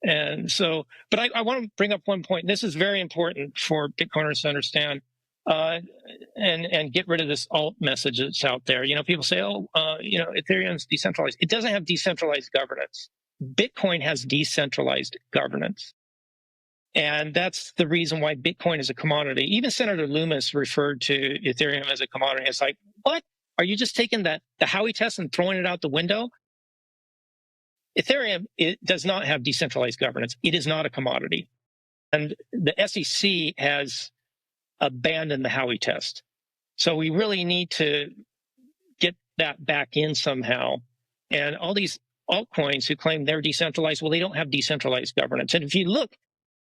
And so, but I want to bring up one point. This is very important for Bitcoiners to understand, and get rid of this alt message that's out there. People say, "Oh, Ethereum's decentralized." It doesn't have decentralized governance. Bitcoin has decentralized governance, and that's the reason why Bitcoin is a commodity. Even Senator Loomis referred to Ethereum as a commodity. It's like, what? Are you just taking the Howey test and throwing it out the window? Ethereum, it does not have decentralized governance. It is not a commodity. And the SEC has abandoned the Howey test. So we really need to get that back in somehow. And all these altcoins who claim they're decentralized, well, they don't have decentralized governance. And if you look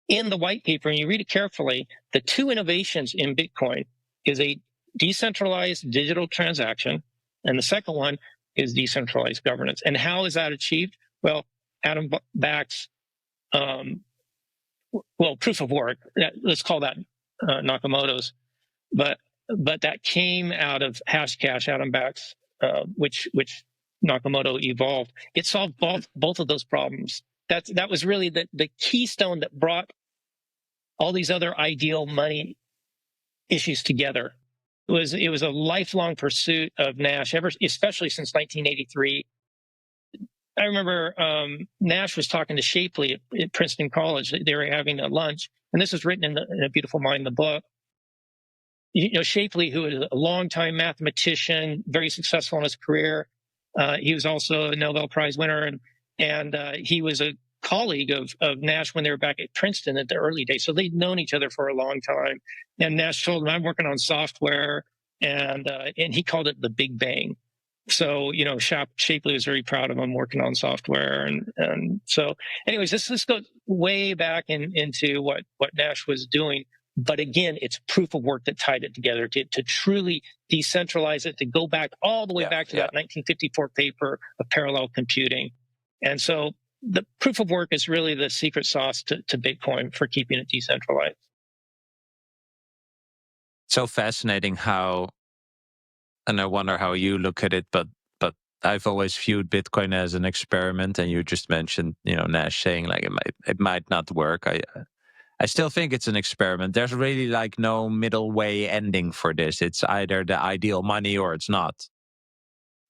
in the white paper and you read it carefully, the two innovations in Bitcoin is a decentralized digital transaction, and the second one is decentralized governance. And how is that achieved? Well, Adam Back's proof of work. Let's call that Nakamoto's, but that came out of Hashcash, Adam Back's, which Nakamoto evolved. It solved both of those problems. That was really the keystone that brought all these other ideal money issues together. It was a lifelong pursuit of Nash, especially since 1983. I remember Nash was talking to Shapley at Princeton College. They were having a lunch, and this is written in A Beautiful Mind, the book. Shapley, who was a longtime mathematician, very successful in his career, he was also a Nobel Prize winner, and he was a colleague of Nash when they were back at Princeton at the early days. So they'd known each other for a long time. And Nash told him, "I'm working on software," and he called it the Big Bang. So, Shapley was very proud of him working on software. And so anyways, this goes way back into what Nash was doing. But again, it's proof of work that tied it together to truly decentralize it, to go back all the way back to that 1954 paper of parallel computing. And so the proof of work is really the secret sauce to Bitcoin for keeping it decentralized. So fascinating how, and I wonder how you look at it, but I've always viewed Bitcoin as an experiment, and you just mentioned, Nash saying like it might not work. I still think it's an experiment. There's really like no middle way ending for this. It's either the ideal money or it's not.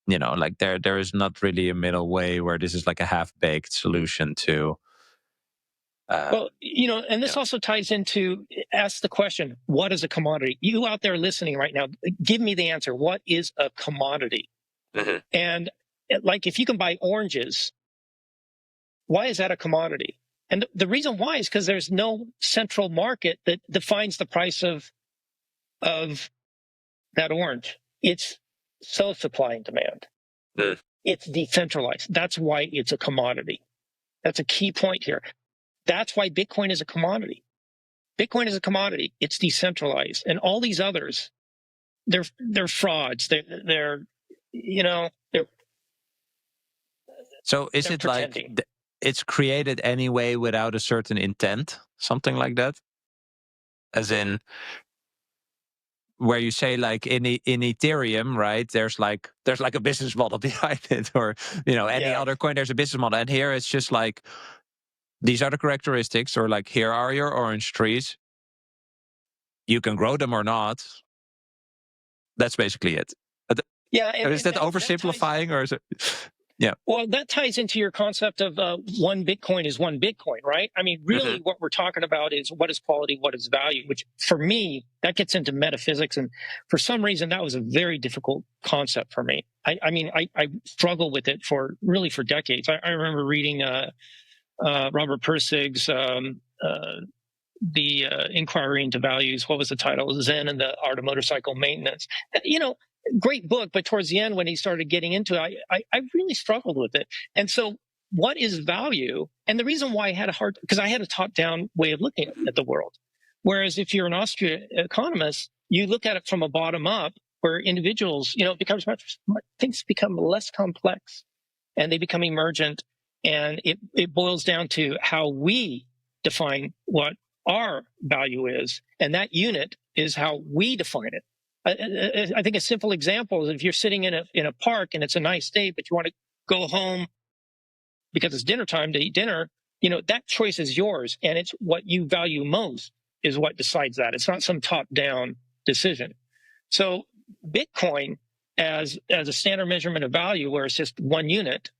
Like there is not really a middle way where this is like a half-baked solution to. And this also ties into, ask the question, what is a commodity? You out there listening right now, give me the answer. What is a commodity? Mm-hmm. And like, if you can buy oranges, why is that a commodity? And the reason why is because there's no central market that defines the price of that orange. It's supply and demand. Mm. It's decentralized. That's why it's a commodity. That's a key point here. That's why Bitcoin is a commodity. Bitcoin is a commodity. It's decentralized, and all these others, they're frauds. They're So is it pretending. Like it's created anyway without a certain intent, something like that? As in, where you say like in Ethereum, right? There's like a business model behind it, or any other coin. There's a business model, and here it's just like, these are the characteristics, or like, here are your orange trees. You can grow them or not. That's basically it. Is that oversimplifying, or is it? Yeah. Well, that ties into your concept of one Bitcoin is one Bitcoin, right? I mean, really, what we're talking about is what is quality, what is value, which for me, that gets into metaphysics. And for some reason, that was a very difficult concept for me. I struggled with it for decades. I remember reading Robert Pirsig's the Inquiry into Values. What was the title? Zen and the Art of Motorcycle Maintenance. Great book, but towards the end, when he started getting into it, I really struggled with it. And so, what is value? And the reason why I had because I had a top-down way of looking at the world. Whereas if you're an Austrian economist, you look at it from a bottom-up, where individuals, it becomes things become less complex, and they become emergent, and it boils down to how we define what our value is, and that unit is how we define it. I think a simple example is if you're sitting in a park and it's a nice day, but you want to go home because it's dinner time to eat dinner, that choice is yours, and it's what you value most is what decides that. It's not some top-down decision. So Bitcoin as a standard measurement of value, where it's just one unit,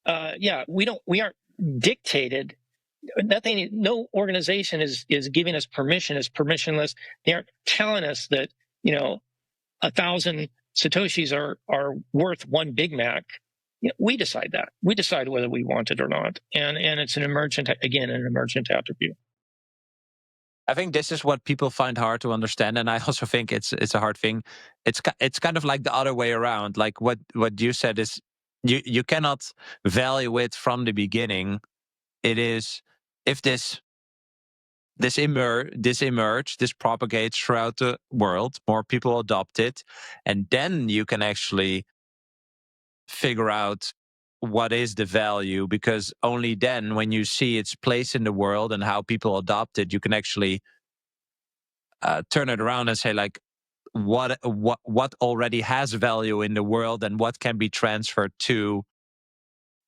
we aren't dictated. No organization is giving us permission. It's permissionless. They aren't telling us that 1,000 Satoshis are worth one Big Mac. We decide that. We decide whether we want it or not, and it's an emergent attribute. I think this is what people find hard to understand, and I also think it's a hard thing. It's kind of like the other way around. Like what you said is you cannot value it from the beginning. It is if this propagates throughout the world, more people adopt it, and then you can actually figure out what is the value, because only then, when you see its place in the world and how people adopt it, you can actually turn it around and say, like, what already has value in the world and what can be transferred to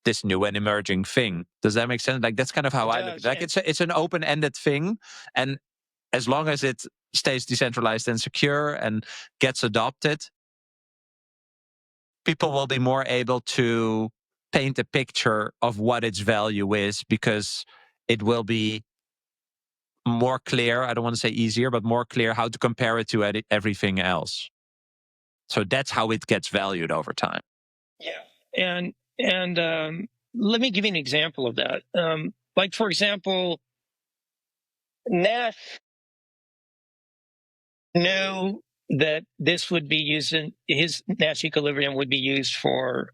this new and emerging thing. Does that make sense? Like, that's kind of how I look at it. Like, it's an open-ended thing, and as long as it stays decentralized and secure and gets adopted, people will be more able to paint a picture of what its value is, because it will be more clear. I don't want to say easier, but more clear how to compare it to everything else. So that's how it gets valued over time. Yeah, and let me give you an example of that. Like, for example, Nash knew that this would be used in his Nash Equilibrium would be used for.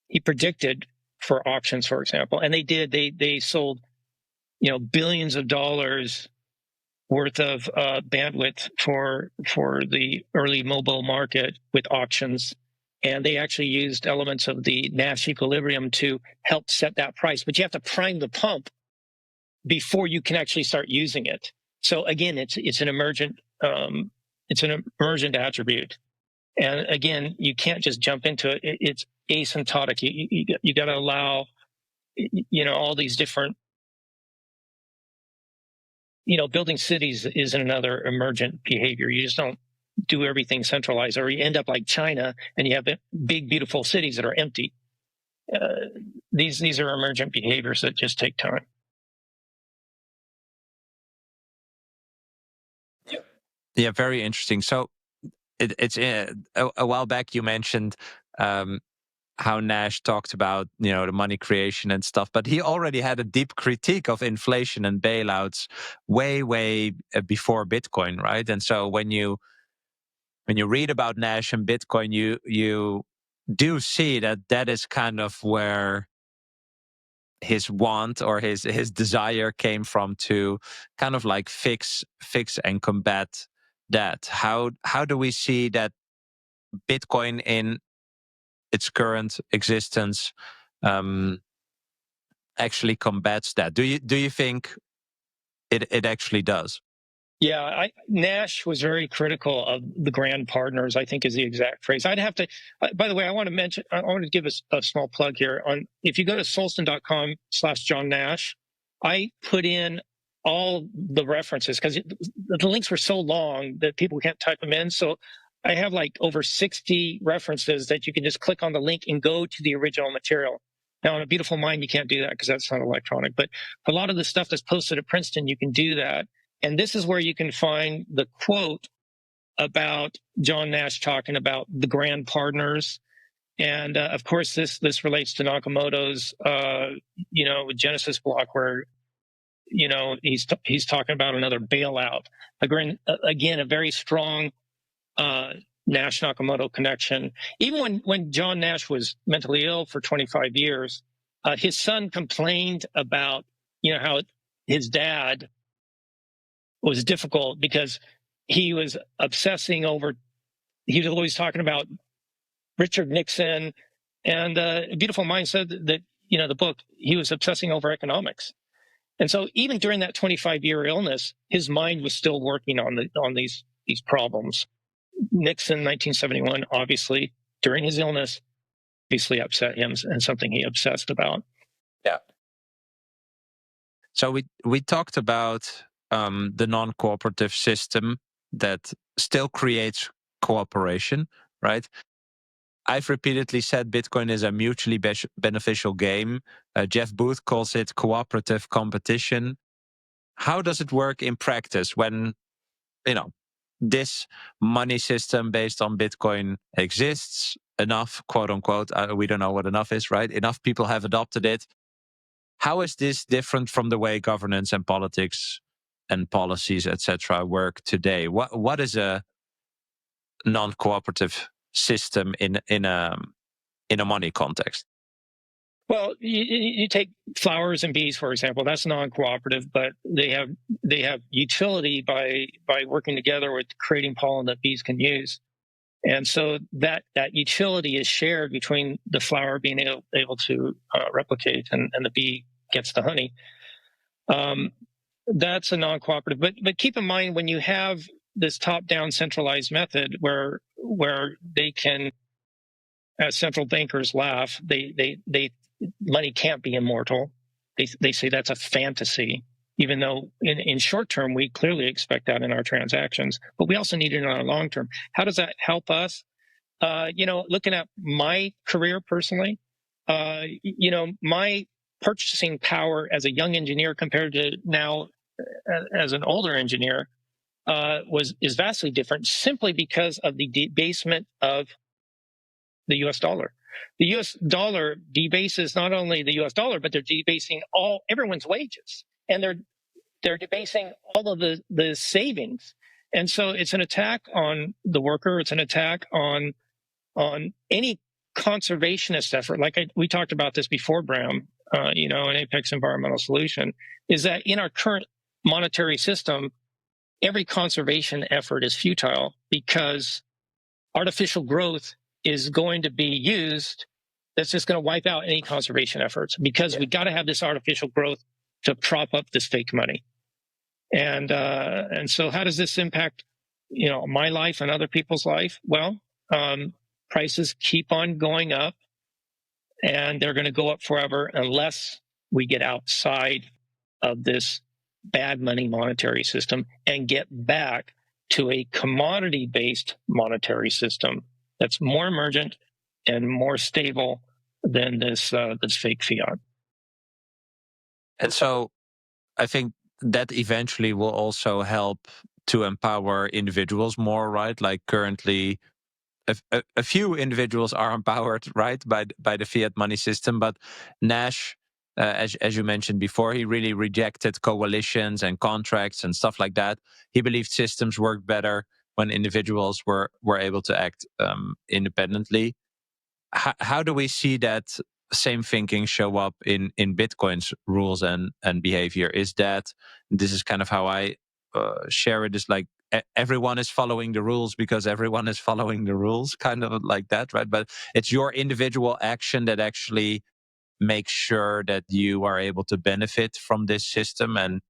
He predicted for auctions, for example, and they did. They sold, billions of dollars worth of bandwidth for the early mobile market with auctions, and they actually used elements of the Nash Equilibrium to help set that price. But you have to prime the pump before you can actually start using it. So again, it's an emergent attribute, and again, you can't just jump into it. It's asymptotic. You got to allow all these different. Building cities is another emergent behavior. You just don't do everything centralized, or you end up like China and you have big, beautiful cities that are empty. These are emergent behaviors that just take time. Yeah, very interesting. So it's a while back you mentioned how Nash talked about the money creation and stuff, but he already had a deep critique of inflation and bailouts way before Bitcoin, right? And so when you read about Nash and Bitcoin, you do see that is kind of where his want or his desire came from, to kind of like fix and combat that. How do we see that Bitcoin in its current existence actually combats that? Do you think it actually does? Yeah, Nash was very critical of the grand partners, I think is the exact phrase. I'd have to, by the way, I want to give a small plug here. If you go to solstin.com/John Nash, I put in all the references, because the links were so long that people can't type them in. So I have like over 60 references that you can just click on the link and go to the original material. Now, on a Beautiful Mind, you can't do that because that's not electronic. But a lot of the stuff that's posted at Princeton, you can do that. And this is where you can find the quote about John Nash talking about the grand partners. And of course, this relates to Nakamoto's, Genesis block, where, he's talking about another bailout. Again, a very strong Nash Nakamoto connection. Even when John Nash was mentally ill for 25 years, his son complained about, how his dad was difficult because he was obsessing over, he was always talking about Richard Nixon. And Beautiful Mind said that, the book, he was obsessing over economics. And so even during that 25-year illness, his mind was still working on these problems. Nixon, 1971, obviously, during his illness, obviously upset him and something he obsessed about. Yeah. So we talked about the non-cooperative system that still creates cooperation, right? I've repeatedly said Bitcoin is a mutually beneficial game. Jeff Booth calls it cooperative competition. How does it work in practice when, you know, this money system based on Bitcoin exists? Enough, quote unquote, we don't know what enough is, right? Enough people have adopted it. How is this different from the way governance and politics and policies, etc., work today? What is a non-cooperative system in a money context? Well, you take flowers and bees, for example. That's non-cooperative, but they have utility by working together with creating pollen that bees can use. And so that utility is shared between the flower being able to replicate and the bee gets the honey. That's a non-cooperative. But keep in mind, when you have this top-down centralized method where they can, as central bankers laugh, they money can't be immortal. They say that's a fantasy, even though in short term we clearly expect that in our transactions, but we also need it in our long term. How does that help us? Looking at my career personally, my purchasing power as a young engineer compared to now as an older engineer is vastly different, simply because of the debasement of the U.S. dollar. The U.S. dollar debases not only the U.S. dollar, but they're debasing everyone's wages, and they're debasing all of the savings. And so it's an attack on the worker. It's an attack on any conservationist effort. Like we talked about this before, Bram. An Apex Environmental Solution is that in our current monetary system, every conservation effort is futile because artificial growth is going to be used. That's just going to wipe out any conservation efforts, because we got to have this artificial growth to prop up this fake money. And so how does this impact, my life and other people's life? Well, prices keep on going up, and they're going to go up forever unless we get outside of this bad money monetary system and get back to a commodity-based monetary system that's more emergent and more stable than this fake fiat. And so I think that eventually will also help to empower individuals more, right? Like currently, a few individuals are empowered, right, by the fiat money system. But Nash, as you mentioned before, he really rejected coalitions and contracts and stuff like that. He believed systems worked better when individuals were able to act independently. How do we see that same thinking show up in Bitcoin's rules and behavior? Is that, this is kind of how I share it, is like everyone is following the rules because everyone is following the rules, kind of like that, right? But it's your individual action that actually makes sure that you are able to benefit from this system, and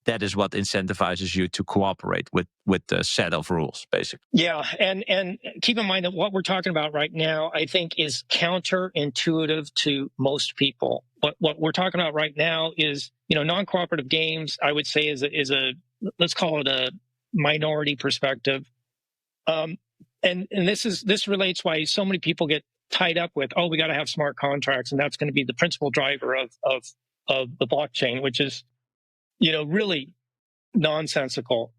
that is what incentivizes you to cooperate with the set of rules, basically. Yeah, and keep in mind that what we're talking about right now, I think, is counterintuitive to most people. What we're talking about right now is, non-cooperative games, I would say, is a let's call it a minority perspective. And this relates why so many people get tied up with, we got to have smart contracts, and that's going to be the principal driver of the blockchain, which is, really nonsensical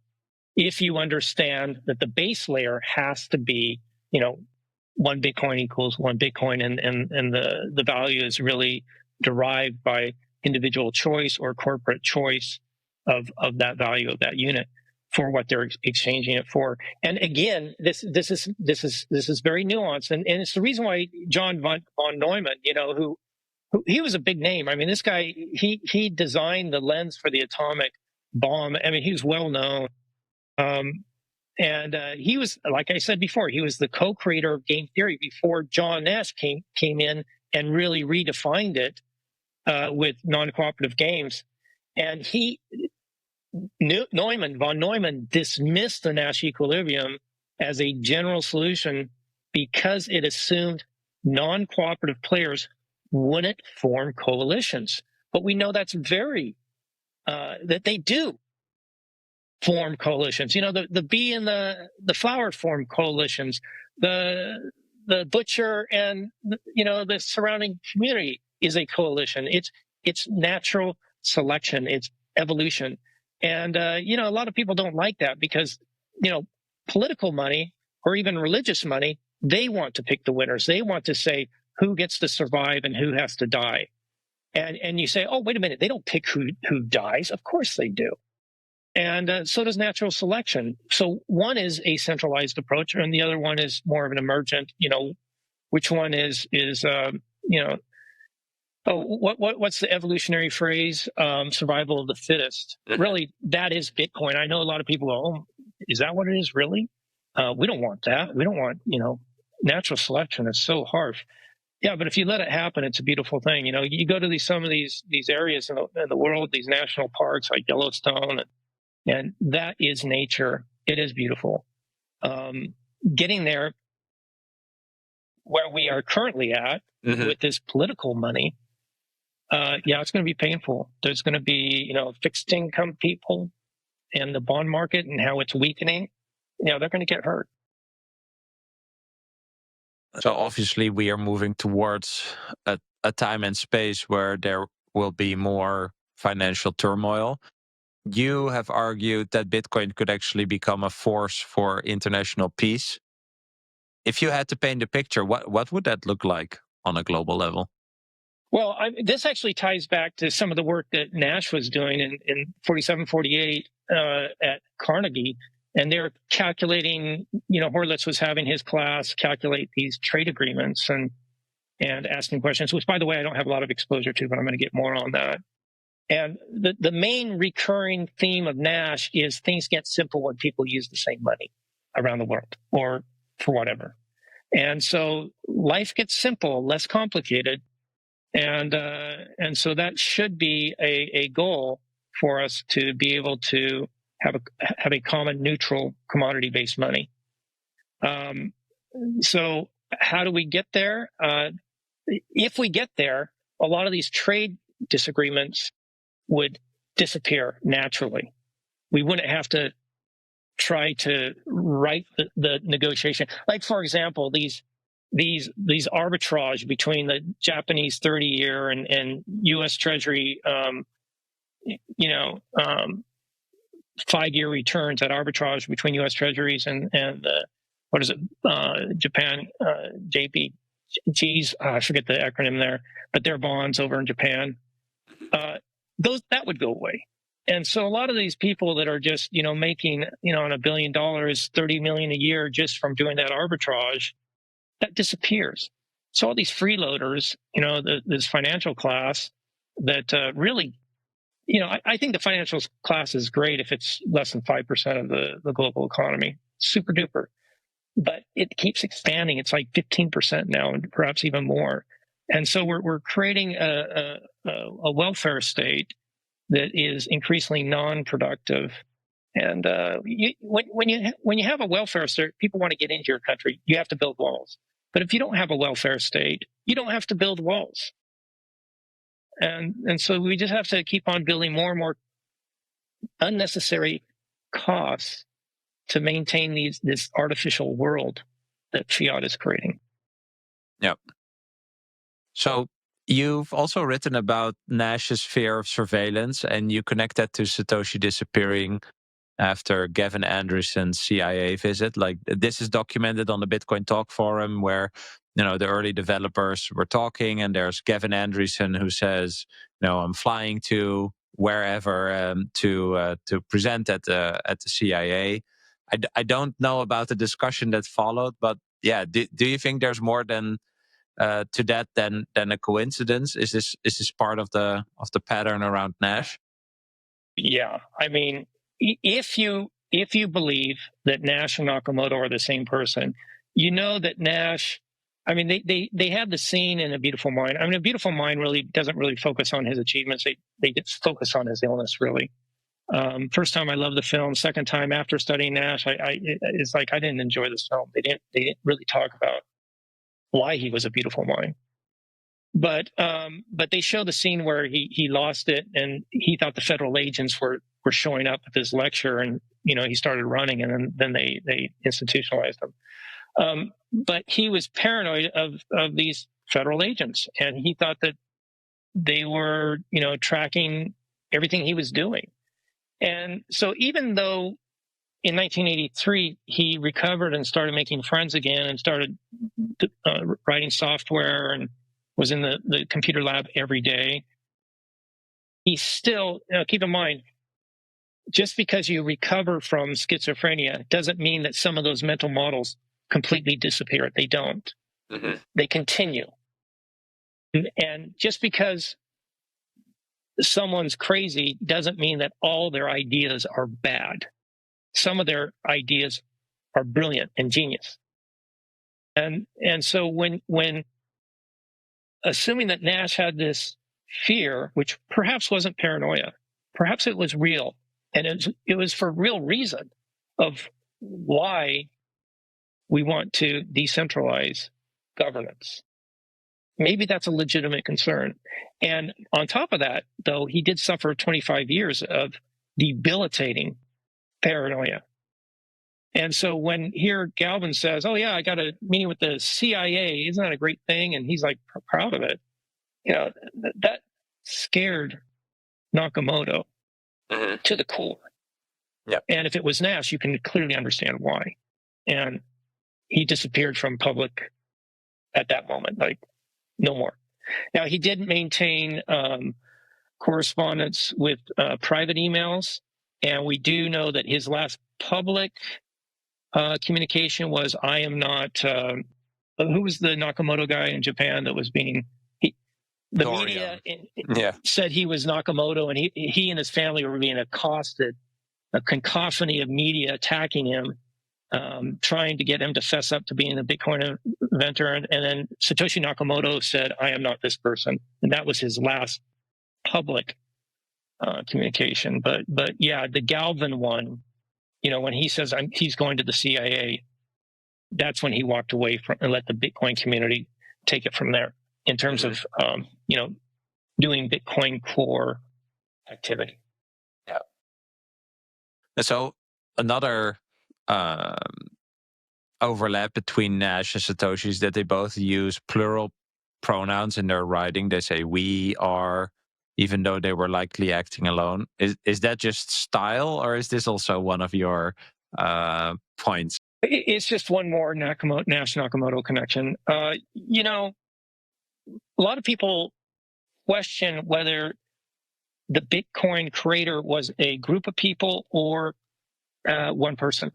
if you understand that the base layer has to be, 1 Bitcoin equals 1 Bitcoin, and the value is really derived by individual choice or corporate choice of that value of that unit for what they're exchanging it for. And again, this is very nuanced, and it's the reason why John von Neumann, who he was a big name. I mean, this guy, he designed the lens for the atomic bomb. I mean, he was well known. And he was, like I said before, he was the co-creator of game theory before John Nash came in and really redefined it with non-cooperative games. And von Neumann dismissed the Nash Equilibrium as a general solution because it assumed non-cooperative players wouldn't form coalitions. But we know that's that they do form coalitions. The bee and the flower form coalitions. The butcher and the surrounding community is a coalition. It's natural selection. It's evolution. And a lot of people don't like that because political money or even religious money, they want to pick the winners. They want to say who gets to survive and who has to die. And you say, oh, wait a minute, they don't pick who dies. Of course they do. And so does natural selection. So one is a centralized approach, and the other one is more of an emergent. Which one is what's the evolutionary phrase? Survival of the fittest. Really, that is Bitcoin. I know a lot of people go, oh, is that what it is? Really? We don't want that. We don't want natural selection. It's so harsh. Yeah, but if you let it happen, it's a beautiful thing. You go to some of these areas in the world, these national parks like Yellowstone, and that is nature. It is beautiful. Getting there, where we are currently at with this political money, it's going to be painful. There's going to be, fixed income people and the bond market and how it's weakening. They're going to get hurt. So obviously we are moving towards a time and space where there will be more financial turmoil. You have argued that Bitcoin could actually become a force for international peace. If you had to paint a picture, what would that look like on a global level? Well, this actually ties back to some of the work that Nash was doing in 47, 48 at Carnegie. And they're calculating, Horlitz was having his class calculate these trade agreements and asking questions, which, by the way, I don't have a lot of exposure to, but I'm going to get more on that. And the main recurring theme of Nash is things get simple when people use the same money around the world or for whatever. And so life gets simple, less complicated. And so that should be a goal for us to be able to have a common neutral commodity-based money. So how do we get there? If we get there, a lot of these trade disagreements would disappear naturally. We wouldn't have to try to write the negotiation. Like, for example, these arbitrage between the Japanese 30-year and U.S. Treasury, 5-year returns, that arbitrage between U.S. Treasuries and Japan, JPGs, I forget the acronym there, but their bonds over in Japan, that would go away. And so a lot of these people that are just, making, on $1 billion, $30 million a year just from doing that arbitrage, that disappears. So all these freeloaders, this financial class that really, I think the financial class is great if it's less than 5% of the global economy. Super duper. But it keeps expanding. It's like 15% now, and perhaps even more. And so we're creating a welfare state that is increasingly non-productive. And when you have a welfare state, people want to get into your country. You have to build walls. But if you don't have a welfare state, you don't have to build walls. And so we just have to keep on building more and more unnecessary costs to maintain this artificial world that fiat is creating. Yep. So you've also written about Nash's fear of surveillance, and you connect that to Satoshi disappearing after Gavin Andresen's CIA visit. Like, this is documented on the Bitcoin Talk forum where, the early developers were talking, and there's Gavin Andresen who says, I'm flying to wherever to present at the CIA. I don't know about the discussion that followed, but yeah, do you think there's more than to that than a coincidence? Is this part of the pattern around Nash? Yeah, I mean, if you believe that Nash and Nakamoto are the same person, that Nash, I mean, they have the scene in A Beautiful Mind. I mean, A Beautiful Mind really doesn't really focus on his achievements. They just focus on his illness, really. First time I loved the film. Second time after studying Nash, it's like I didn't enjoy this film. They didn't really talk about why he was a beautiful mind. they show the scene where he lost it, and he thought the federal agents were showing up at this lecture, and he started running, and then they institutionalized him. But he was paranoid of these federal agents, and he thought that they were tracking everything he was doing. And so even though in 1983 he recovered and started making friends again and started writing software and was in the computer lab every day, he still, keep in mind, just because you recover from schizophrenia doesn't mean that some of those mental models completely disappear. They don't. Mm-hmm. They continue. And just because someone's crazy doesn't mean that all their ideas are bad. Some of their ideas are brilliant and genius. And so when assuming that Nash had this fear, which perhaps wasn't paranoia, perhaps it was real, and it was for real reason of why we want to decentralize governance. Maybe that's a legitimate concern. And on top of that, though, he did suffer 25 years of debilitating paranoia. And so when here Galvin says, "Oh yeah, I got a meeting with the CIA, isn't that a great thing?" and he's like proud of it, that scared Nakamoto to the core. Yeah. And if it was Nash, you can clearly understand why. And he disappeared from public at that moment, like no more. Now he did maintain correspondence with private emails, and we do know that his last public communication was, "I am not." Who was the Nakamoto guy in Japan that was being? The media said he was Nakamoto, and he and his family were being accosted. A cacophony of media attacking him, trying to get him to fess up to being a Bitcoin inventor. And then Satoshi Nakamoto said, "I am not this person," and that was his last public communication. But yeah, the Galvin one, when he says he's going to the CIA, that's when he walked away from and let the Bitcoin community take it from there in terms of doing Bitcoin core activity. Yeah. And so another overlap between Nash and Satoshi is that they both use plural pronouns in their writing. They say "we," "are," even though they were likely acting alone. Is that just style, or is this also one of your points? It's just one more Nash Nakamoto connection. A lot of people question whether the Bitcoin creator was a group of people or one person.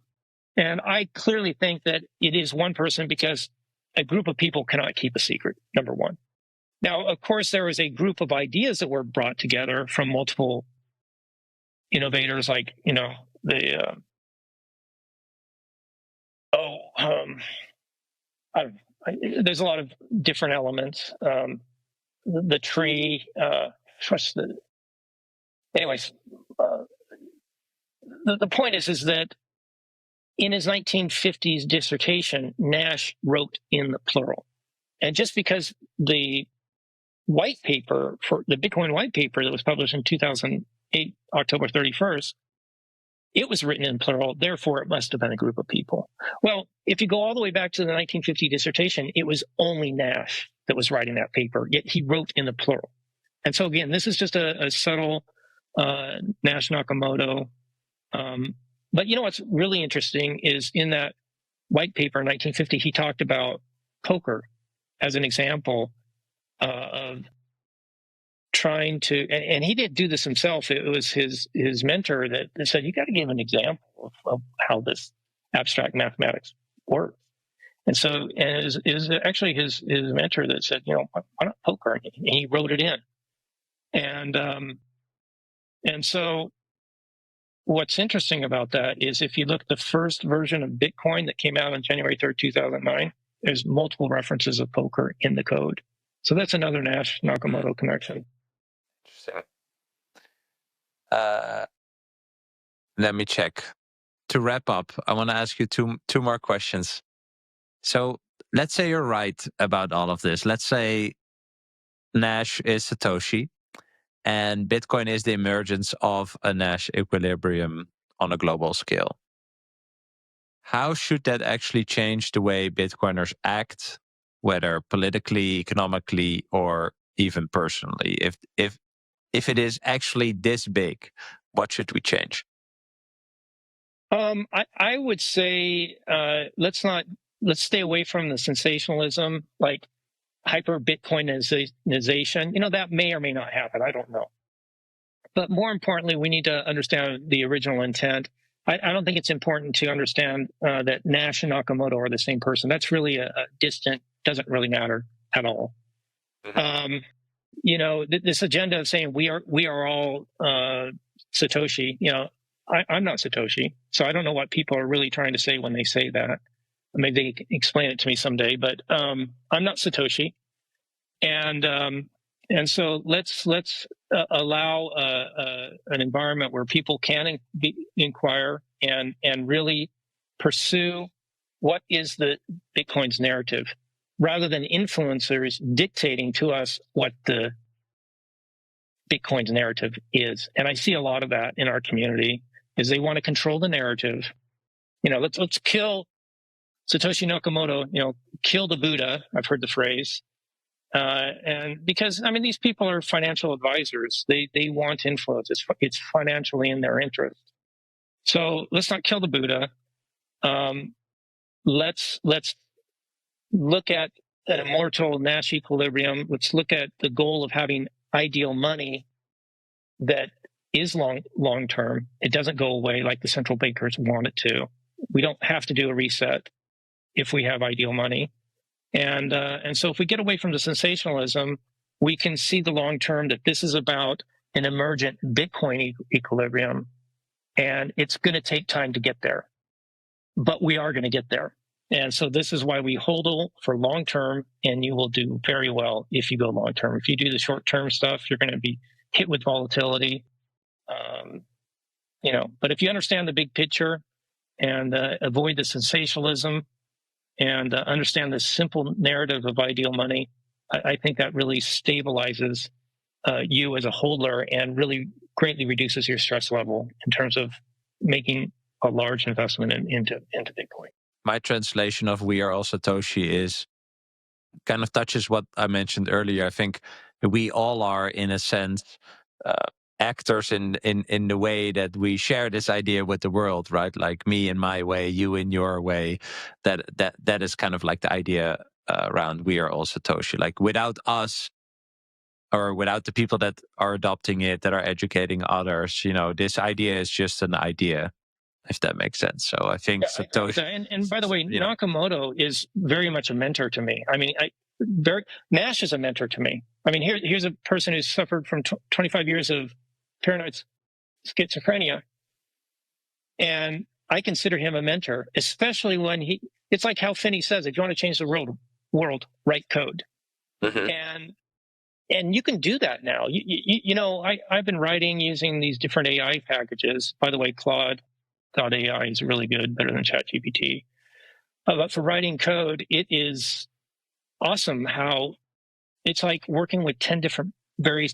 And I clearly think that it is one person, because a group of people cannot keep a secret, number one. Now, of course, there was a group of ideas that were brought together from multiple innovators, like, there's a lot of different elements. The tree, anyways, the point is that in his 1950s dissertation, Nash wrote in the plural. And just because the white paper, for the Bitcoin white paper that was published in 2008, October 31st, it was written in plural, therefore it must have been a group of people. Well, if you go all the way back to the 1950 dissertation, it was only Nash that was writing that paper, yet he wrote in the plural. And so again, this is just a subtle Nash Nakamoto. But what's really interesting is in that white paper in 1950, he talked about poker as an example of trying to, and he didn't do this himself. It was his mentor that said, "You got to give an example of how this abstract mathematics works." And so, and it was actually his mentor that said, "Why not poker?" And he wrote it in. And so what's interesting about that is if you look at the first version of Bitcoin that came out on January 3rd, 2009, there's multiple references of poker in the code. So that's another Nash Nakamoto connection. Interesting. Let me check. To wrap up, I want to ask you two more questions. So let's say you're right about all of this. Let's say Nash is Satoshi, and Bitcoin is the emergence of a Nash equilibrium on a global scale. How should that actually change the way Bitcoiners act, whether politically, economically, or even personally? If it is actually this big, what should we change? I would say let's stay away from the sensationalism, like hyper Bitcoinization. That may or may not happen. I don't know. But more importantly, we need to understand the original intent. I don't think it's important to understand that Nash and Nakamoto are the same person. That's really a distant, doesn't really matter at all. This agenda of saying we are all Satoshi. I'm not Satoshi, so I don't know what people are really trying to say when they say that. Maybe they can explain it to me someday. But I'm not Satoshi, and so let's allow an environment where people can inquire and really pursue what is the Bitcoin's narrative, rather than influencers dictating to us what the Bitcoin's narrative is. And I see a lot of that in our community, is they want to control the narrative. Let's kill Satoshi Nakamoto, kill the Buddha. I've heard the phrase. And because, these people are financial advisors. They want influence. It's financially in their interest. So let's not kill the Buddha. Let's look at an immortal Nash equilibrium. Let's look at the goal of having ideal money that is long term. It doesn't go away like the central bankers want it to. We don't have to do a reset if we have ideal money. And so if we get away from the sensationalism, we can see the long term, that this is about an emergent Bitcoin equilibrium, and it's going to take time to get there, but we are going to get there. And so this is why we hodl for long term, and you will do very well if you go long term. If you do the short term stuff, you're going to be hit with volatility. But if you understand the big picture and avoid the sensationalism and understand the simple narrative of ideal money, I think that really stabilizes you as a holder and really greatly reduces your stress level in terms of making a large investment into Bitcoin. My translation of "we are all Satoshi" is kind of touches what I mentioned earlier. I think we all are, in a sense, actors in the way that we share this idea with the world, right? Like me in my way, you in your way. That is kind of like the idea around "we are all Satoshi." Like without us, or without the people that are adopting it, that are educating others, this idea is just an idea, if that makes sense. So I think Satoshi. And by the way, Nakamoto is very much a mentor to me. Nash is a mentor to me. Here's a person who's suffered from 25 years of paranoid schizophrenia, and I consider him a mentor, especially when it's like how Finney says, if you want to change the world, write code. Mm-hmm. And you can do that now. I've been writing using these different AI packages. By the way, Claude.ai is really good, better than ChatGPT. But for writing code, it is awesome how it's like working with 10 different very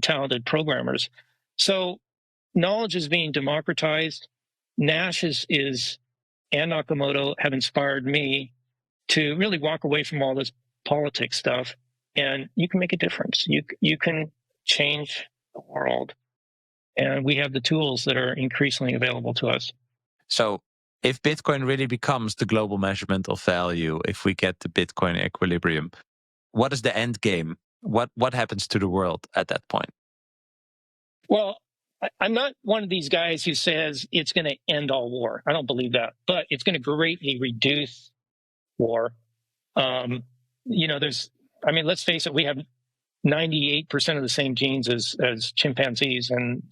talented programmers. So knowledge is being democratized. Nash and Nakamoto have inspired me to really walk away from all this politics stuff. And you can make a difference. You can change the world. And we have the tools that are increasingly available to us. So if Bitcoin really becomes the global measurement of value, if we get the Bitcoin equilibrium, what is the end game? What happens to the world at that point? Well, I'm not one of these guys who says it's going to end all war. I don't believe that. But it's going to greatly reduce war. Let's face it, we have 98% of the same genes as chimpanzees, and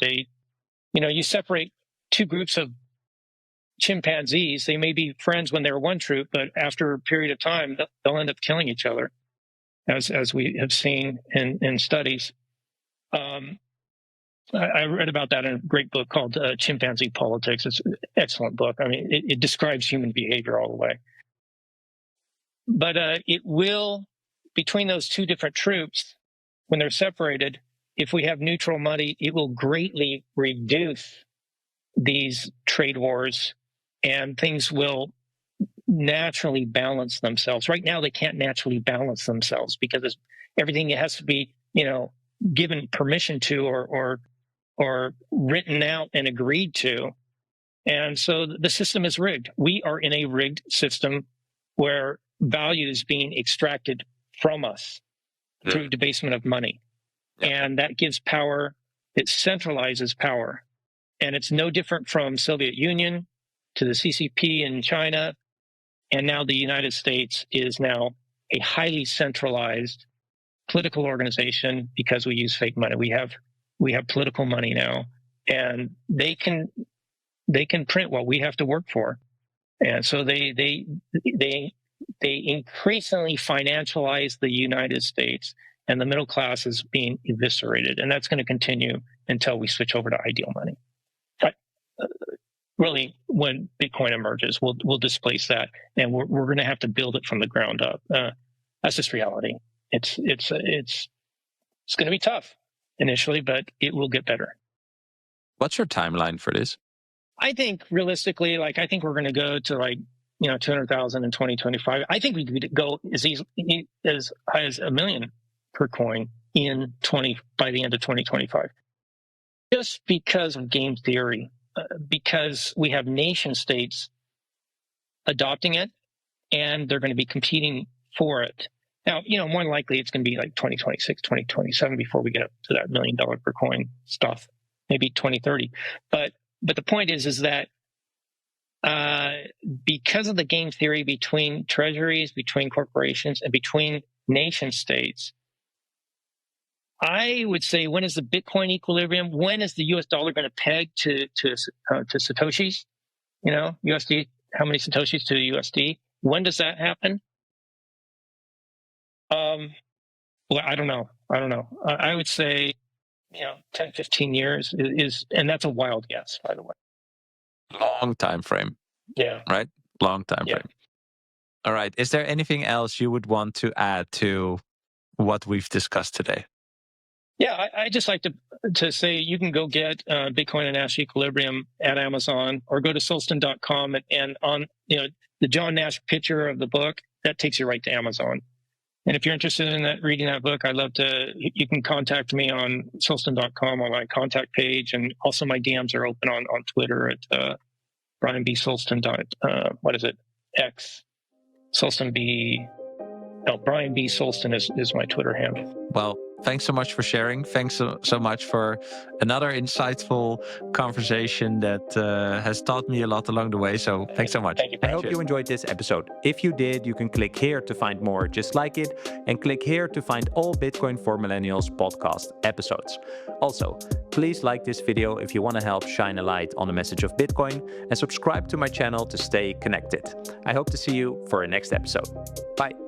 you separate two groups of chimpanzees. They may be friends when they're one troop, but after a period of time, they'll end up killing each other, as we have seen in studies. I read about that in a great book called Chimpanzee Politics. It's an excellent book. It describes human behavior all the way. But it will, between those two different troops, when they're separated, if we have neutral money, it will greatly reduce these trade wars, and things will naturally balance themselves. Right now, they can't naturally balance themselves because everything has to be, given permission to or written out and agreed to. And so the system is rigged. We are in a rigged system where value is being extracted from us through debasement of money. And that gives power, it centralizes power. And it's no different from Soviet Union to the CCP in China. And now the United States is now a highly centralized political organization because we use fake money. We have political money now, and they can print what we have to work for. And so they increasingly financialize the United States, and the middle class is being eviscerated. And that's going to continue until we switch over to ideal money. But really, when Bitcoin emerges, we'll displace that, and we're going to have to build it from the ground up. That's just reality. It's going to be tough initially, but it will get better. What's your timeline for this? I think realistically, I think we're going to go to 200,000 in 2025. I think we could go as high as $1 million per coin by the end of 2025. Just because of game theory, because we have nation states adopting it, and they're going to be competing for it. Now, more than likely it's going to be like 2026, 2027 before we get up to that $1 million per coin stuff, maybe 2030. But the point is that because of the game theory between treasuries, between corporations, and between nation states, I would say, when is the Bitcoin equilibrium? When is the US dollar going to peg to Satoshis? USD, how many Satoshis to the USD? When does that happen? Well, I don't know. I would say, 10, 15 years is, and that's a wild guess, by the way. Long time frame. Yeah. Right? Long time frame. All right. Is there anything else you would want to add to what we've discussed today? Yeah, I just like to say you can go get Bitcoin and Nash Equilibrium at Amazon, or go to solstin.com, and on the John Nash picture of the book, that takes you right to Amazon. And if you're interested in reading that book, I'd love to. You can contact me on solstin.com on my contact page, and also my DMs are open on Twitter at Bryan B. Solstin. X Solstin B. No, Bryan B. Solstin is my Twitter handle. Well, thanks so much for sharing. Thanks so much for another insightful conversation that has taught me a lot along the way. So thanks so much. Thank you. I hope you enjoyed this episode. If you did, you can click here to find more just like it, and click here to find all Bitcoin for Millennials podcast episodes. Also, please like this video if you want to help shine a light on the message of Bitcoin, and subscribe to my channel to stay connected. I hope to see you for a next episode. Bye.